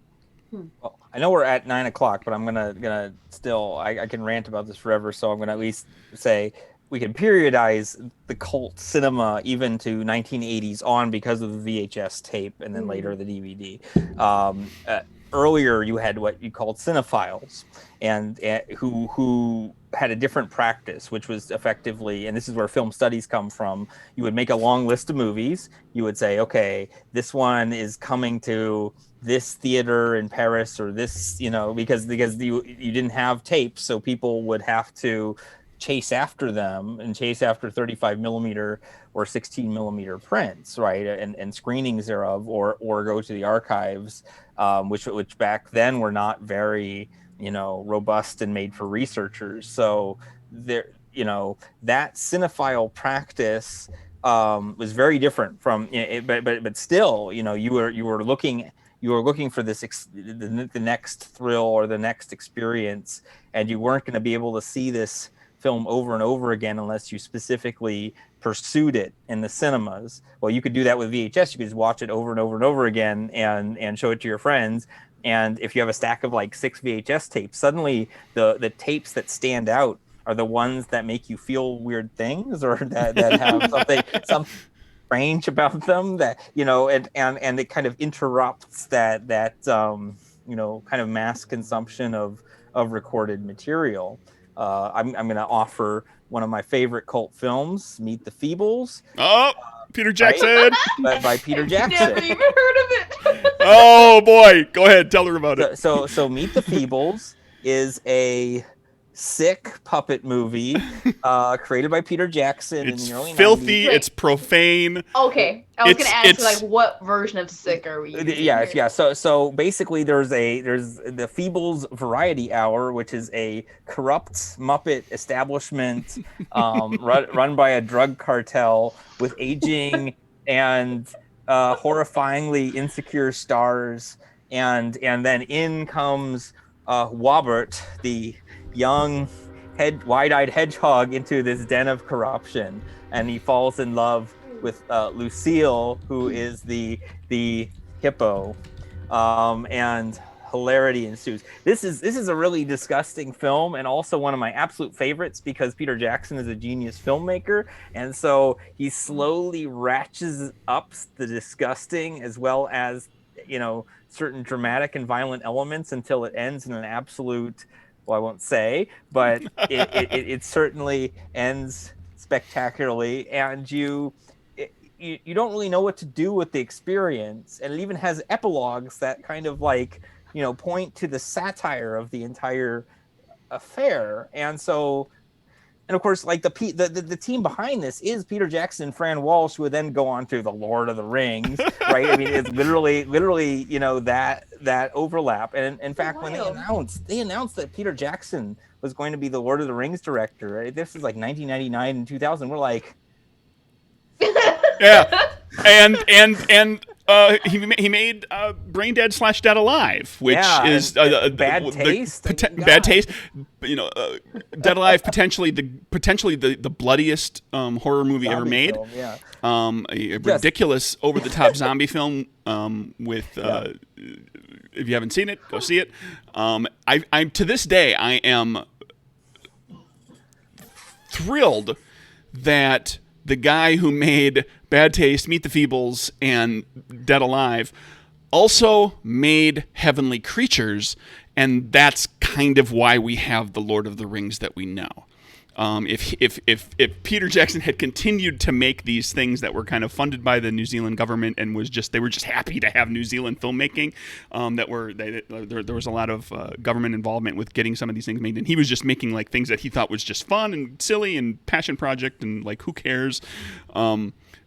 Well, I know we're at 9 o'clock, but I'm gonna still, I can rant about this forever. So I'm gonna at least say, periodize the cult cinema even to 1980s on because of the VHS tape and then later the DVD. Earlier, you had what you called cinephiles, and who had a different practice, which was effectively, and this is where film studies come from. You would make a long list of movies. You would say, okay, this one is coming to this theater in Paris, or this, because you didn't have tapes, so people would have to chase after them and chase after 35 millimeter or 16 millimeter prints, right, and screenings thereof, or go to the archives, which back then were not very robust and made for researchers. So there, that cinephile practice was very different from, but still, you were looking for this the next thrill or the next experience, and you weren't going to be able to see this film over and over again unless you specifically pursued it in the cinemas. Well, you could do that with VHS. You could just watch it over and over and over again and show it to your friends. And if you have a stack of like 6 VHS tapes, suddenly the tapes that stand out are the ones that make you feel weird things, or that have something strange about them, that and it kind of interrupts that kind of mass consumption of recorded material. I'm going to offer one of my favorite cult films, Meet the Feebles. Oh, Peter Jackson. Right? by Peter Jackson. Never even heard of it. Oh boy, go ahead, tell her about it. So Meet the Feebles is a sick puppet movie created by Peter Jackson It's in the early filthy. 90s. It's profane. Okay, I was going to ask you, it's- like, what version of sick are we using Yeah. here? So basically, there's the Feebles Variety Hour, which is a corrupt Muppet establishment run by a drug cartel with aging and horrifyingly insecure stars, and then in comes Wobbert, the young wide-eyed hedgehog, into this den of corruption, and he falls in love with Lucille, who is the hippo, and hilarity ensues. This is a really disgusting film, and also one of my absolute favorites, because Peter Jackson is a genius filmmaker, and so he slowly ratchets up the disgusting as well as certain dramatic and violent elements until it ends in an absolute, well, I won't say, but it certainly ends spectacularly, and you don't really know what to do with the experience. And it even has epilogues that kind of like, point to the satire of the entire affair. And so, and of course, like the team behind this is Peter Jackson and Fran Walsh, who would then go on to The Lord of the Rings, right? I mean, it's literally, that overlap. And in fact, when they announced that Peter Jackson was going to be the Lord of the Rings director, right? This is like 1999 and 2000. We're like, Yeah, and he made Brain Dead / Dead Alive, which is bad taste. Bad taste. Dead Alive, potentially the bloodiest horror movie ever made. Film, yeah. A ridiculous over the top zombie film with. If you haven't seen it, go see it. I'm to this day I am thrilled that the guy who made Bad Taste, Meet the Feebles, and Dead Alive also made Heavenly Creatures, and that's kind of why we have the Lord of the Rings that we know. If Peter Jackson had continued to make these things that were kind of funded by the New Zealand government and they were just happy to have New Zealand filmmaking, there was a lot of government involvement with getting some of these things made, and he was just making like things that he thought was just fun and silly and passion project and like who cares.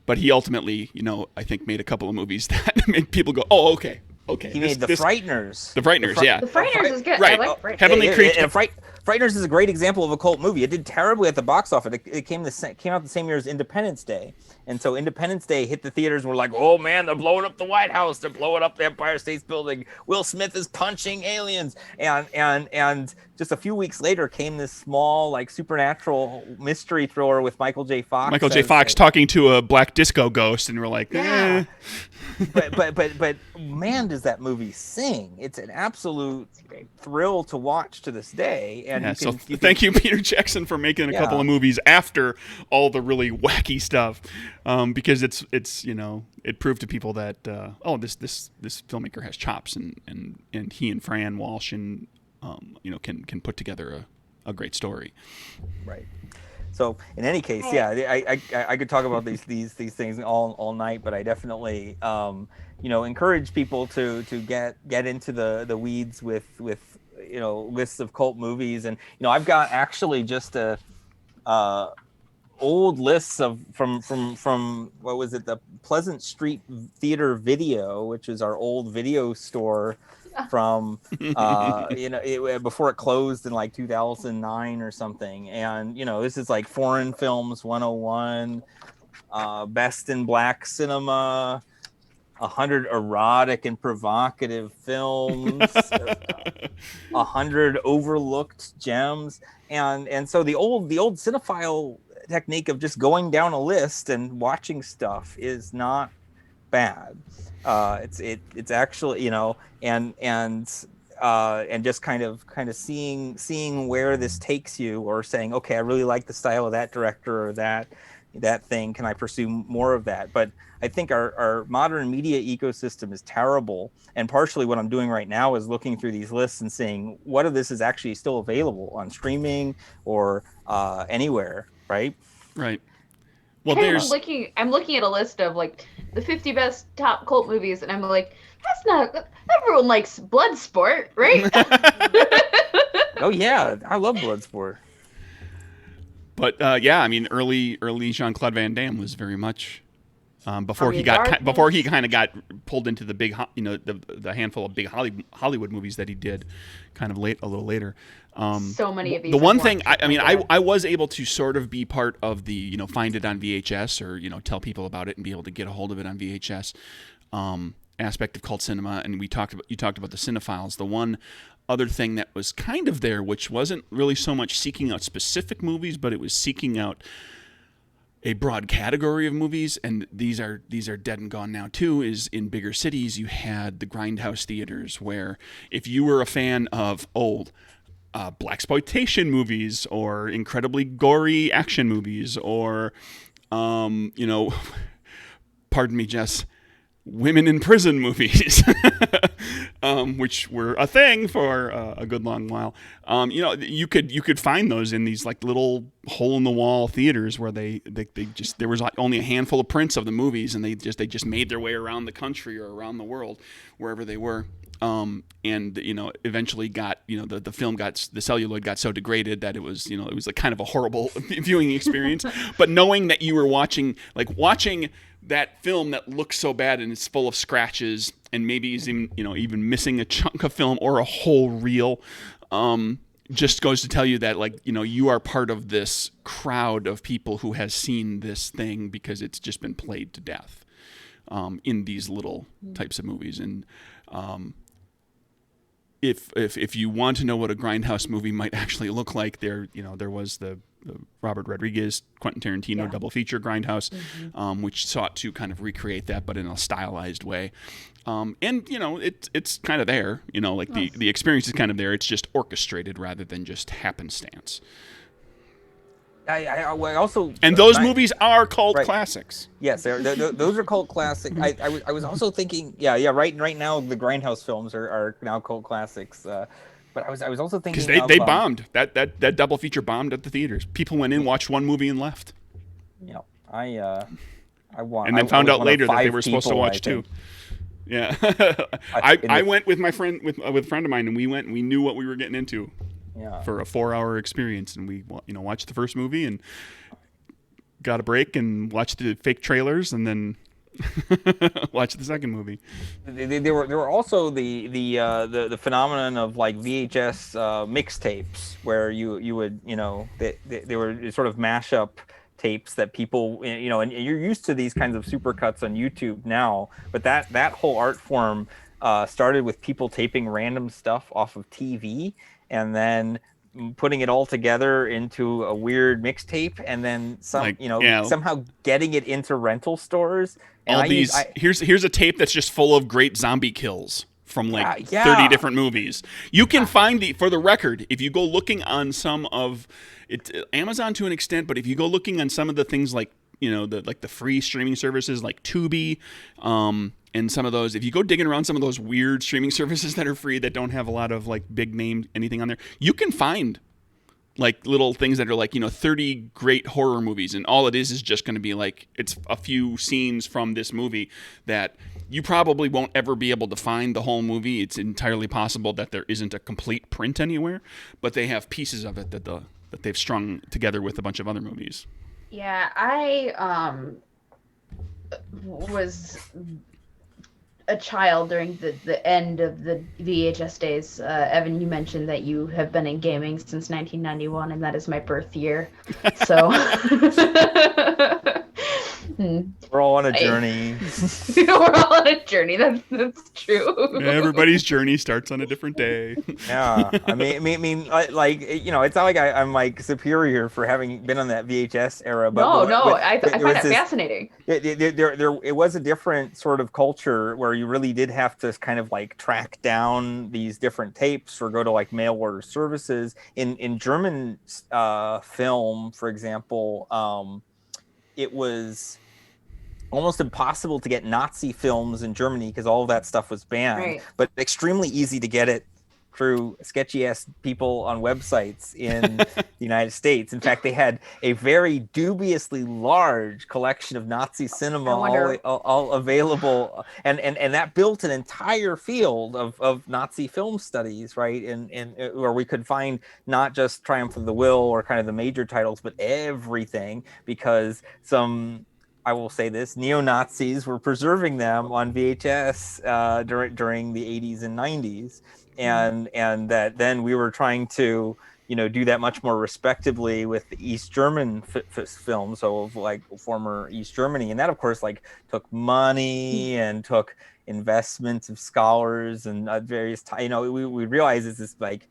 But he ultimately, I think made a couple of movies that made people go, oh, okay. He made The Frighteners. The Frighteners, yeah. The Frighteners is good. Right. I like Frighteners. Heavenly Creatures. Frighteners is a great example of a cult movie. It did terribly at the box office. It came out the same year as Independence Day. And so Independence Day hit the theaters and we're like, oh man, they're blowing up the White House. They're blowing up the Empire State Building. Will Smith is punching aliens. And just a few weeks later came this small, like, supernatural mystery thriller with Michael J. Fox. Michael J. Fox talking to a black disco ghost, and we're like, yeah. But man, does that movie sing? It's an absolute thrill to watch to this day. And thank you, Peter Jackson, for making a couple of movies after all the really wacky stuff, because it's it proved to people that this filmmaker has chops, and he and Fran Walsh and can put together a great story. Right. So in any case, I could talk about these things all night, but I definitely encourage people to get into the weeds with lists of cult movies. And I've got actually just old lists from what was it, the Pleasant Street Theater Video, which is our old video store from before it closed in like 2009 or something. And this is like Foreign Films 101, Best in Black Cinema, 100 erotic and provocative films, 100 overlooked gems. And so the old cinephile technique of just going down a list and watching stuff is not bad. It's actually, and just kind of seeing where this takes you, or saying, okay, I really like the style of that director or that thing. Can I pursue more of that? But I think our modern media ecosystem is terrible. And partially what I'm doing right now is looking through these lists and seeing what of this is actually still available on streaming or anywhere. Right. Right. Well, I'm looking at a list of like the 50 best top cult movies, and I'm like, that's not everyone likes Bloodsport, right? Oh yeah, I love Bloodsport. But early Jean-Claude Van Damme was very much before he kind of got pulled into the big the handful of big Hollywood movies that he did kind of a little later. So many of these. The one thing I was able to sort of be part of the find it on VHS, or tell people about it and be able to get a hold of it on VHS aspect of cult cinema. And you talked about the cinephiles. The one other thing that was kind of there, which wasn't really so much seeking out specific movies, but it was seeking out a broad category of movies, and these are dead and gone now too, is in bigger cities you had the grindhouse theaters, where if you were a fan of old blaxploitation movies or incredibly gory action movies, or pardon me, Jess, women in prison movies, which were a thing for a good long while. You could find those in these like little hole in the wall theaters where they just, there was like only a handful of prints of the movies, and they just made their way around the country or around the world wherever they were. And eventually got, the film the celluloid got so degraded that it was like kind of a horrible viewing experience. But knowing that you were watching that film that looks so bad and it's full of scratches and maybe is even missing a chunk of film or a whole reel, just goes to tell you that you are part of this crowd of people who has seen this thing because it's just been played to death in these little types of movies. And if you want to know what a grindhouse movie might actually look like, there was the Robert Rodriguez, Quentin Tarantino double feature Grindhouse, which sought to kind of recreate that, but in a stylized way. And it's kind of there, the experience is kind of there. It's just orchestrated rather than just happenstance. I also, and those movies are cult classics. Yes, those are cult classics. I was also thinking, right now the Grindhouse films are now cult classics. But I was also thinking because they bombed. That double feature bombed at the theaters. People went in, watched one movie, and left. I want. And then found out later that they were supposed to watch two. Yeah, I went with my friend with a friend of mine, and we went. And we knew what we were getting into. Yeah. For a 4-hour experience, and we watched the first movie and got a break and watched the fake trailers, and then watched the second movie. There were also the phenomenon of like VHS mixtapes, where you would they were sort of mashup tapes that people and you're used to these kinds of supercuts on YouTube now, but that whole art form started with people taping random stuff off of TV. And then putting it all together into a weird mixtape, and then somehow getting it into rental stores. And all here's a tape that's just full of great zombie kills from 30 different movies. You can find for the record, if you go looking on some of it, Amazon to an extent, but if you go looking on some of the things like, the free streaming services like Tubi, and some of those, if you go digging around some of those weird streaming services that are free that don't have a lot of like big name anything on there, you can find like little things that are like 30 great horror movies, and all it is just going to be like it's a few scenes from this movie that you probably won't ever be able to find the whole movie. It's entirely possible that there isn't a complete print anywhere, but they have pieces of it that they've strung together with a bunch of other movies. Yeah, I was a child during the end of the VHS days. Evan, you mentioned that you have been in gaming since 1991, and that is my birth year. So we're all on a journey. We're all on a journey. That's true. Everybody's journey starts on a different day. Yeah, I mean, like it's not like I'm like superior for having been on that VHS era. But I find it fascinating. It was a different sort of culture where you really did have to kind of like track down these different tapes or go to like mail order services. In German film, for example, it was almost impossible to get Nazi films in Germany because all of that stuff was banned, but extremely easy to get it through sketchy ass people on websites in the United States. In fact, they had a very dubiously large collection of Nazi cinema all available, and that built an entire field of Nazi film studies, right? And where we could find not just Triumph of the Will or kind of the major titles, but everything, because I will say this, neo-Nazis were preserving them on VHS during the 80s and 90s. And that then we were trying to, do that much more respectably with the East German films, so of like former East Germany. And that, of course, like took money and took investments of scholars and various, we realize it's this like,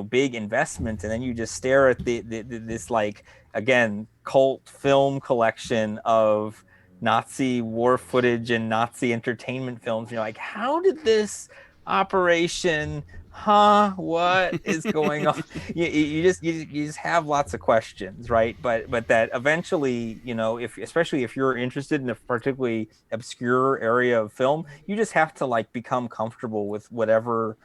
big investment. And then you just stare at this like, again, cult film collection of Nazi war footage and Nazi entertainment films. And you're like, how did this operation, what is going on? you just have lots of questions, right? But that eventually, especially if you're interested in a particularly obscure area of film, you just have to like become comfortable with whatever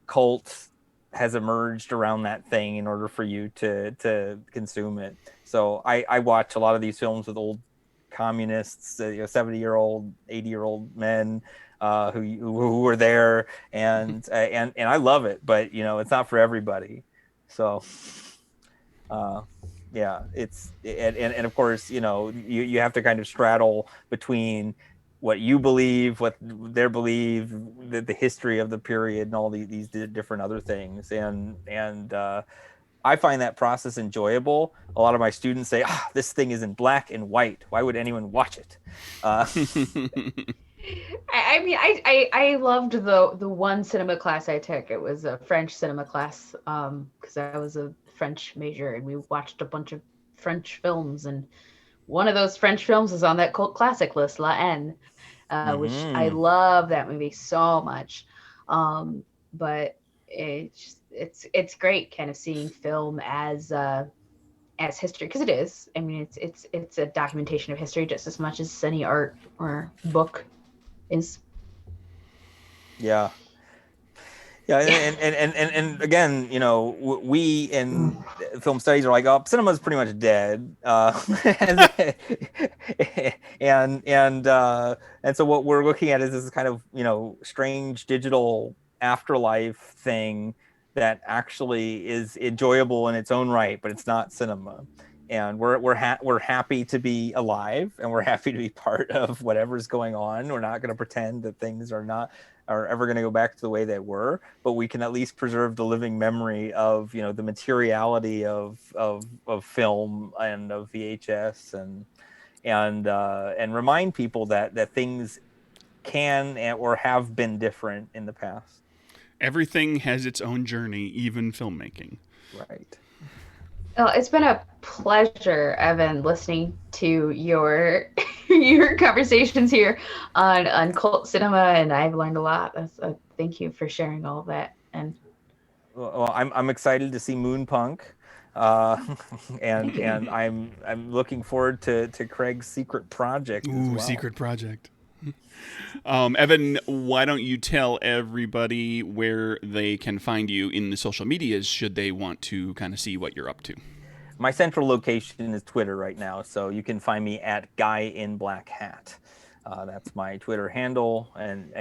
cult has emerged around that thing in order for you to consume it. So I watch a lot of these films with old communists, 70-year-old, 80-year-old men who were there, and I love it, but it's not for everybody. So yeah, it's and of course you have to kind of straddle between what you believe, what they believe, the history of the period, and all these different other things, and I find that process enjoyable. A lot of my students say, this thing is in black and white. Why would anyone watch it? I mean, I loved the one cinema class I took. It was a French cinema class because I was a French major, and we watched a bunch of French films. And one of those French films is on that cult classic list, La Haine, which I love that movie so much. But it's great kind of seeing film as history, because it is. I mean, it's a documentation of history just as much as any art or book is. Yeah, and again, we in film studies are like, cinema is pretty much dead, and so what we're looking at is this kind of strange digital afterlife thing that actually is enjoyable in its own right, but it's not cinema. And we're happy to be alive, and we're happy to be part of whatever's going on. We're not going to pretend that things are ever going to go back to the way they were, but we can at least preserve the living memory of the materiality of film and of VHS, and remind people that things can or have been different in the past. Everything has its own journey, even filmmaking. Right. Well, it's been a pleasure, Evan, listening to your your conversations here on cult cinema, and I've learned a lot. Thank you for sharing all of that. And Well, I'm excited to see Moonpunk, and I'm looking forward to Craig's secret project as well. Secret project. Evan, why don't you tell everybody where they can find you in the social medias should they want to kind of see what you're up to? My central location is Twitter right now, so you can find me at Guy in Black Hat. That's my Twitter handle, and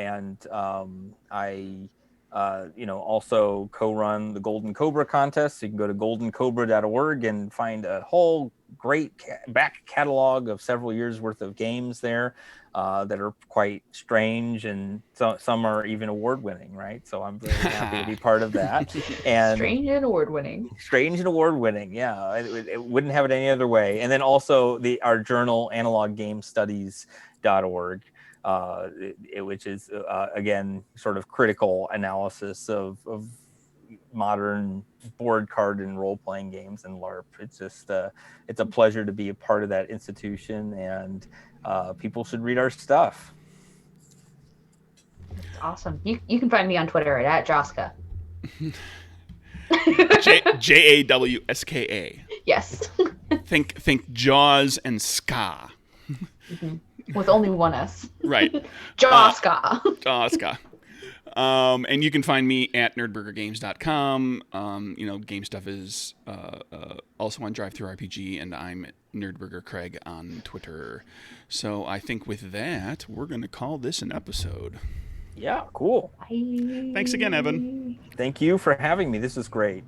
I also co-run the Golden Cobra contest. So you can go to goldencobra.org and find a whole great back catalog of several years worth of games there that are quite strange, and some are even award-winning, right? So I'm very happy to be part of that. And strange and award-winning, yeah. It wouldn't have it any other way. And then also our journal, analoggamestudies.org. Which is again sort of critical analysis of modern board card and role-playing games and LARP. It's just it's a pleasure to be a part of that institution, and people should read our stuff. That's awesome. You can find me on Twitter at Jawska. Jawska. Yes. Think Jaws and ska. Mm-hmm. With only one S. Right. Jawska. Jawska. And you can find me at nerdburgergames.com. Game Stuff is also on DriveThruRPG, and I'm at Nerdburger Craig on Twitter. So I think with that, we're going to call this an episode. Yeah, cool. Bye. Thanks again, Evan. Thank you for having me. This was great.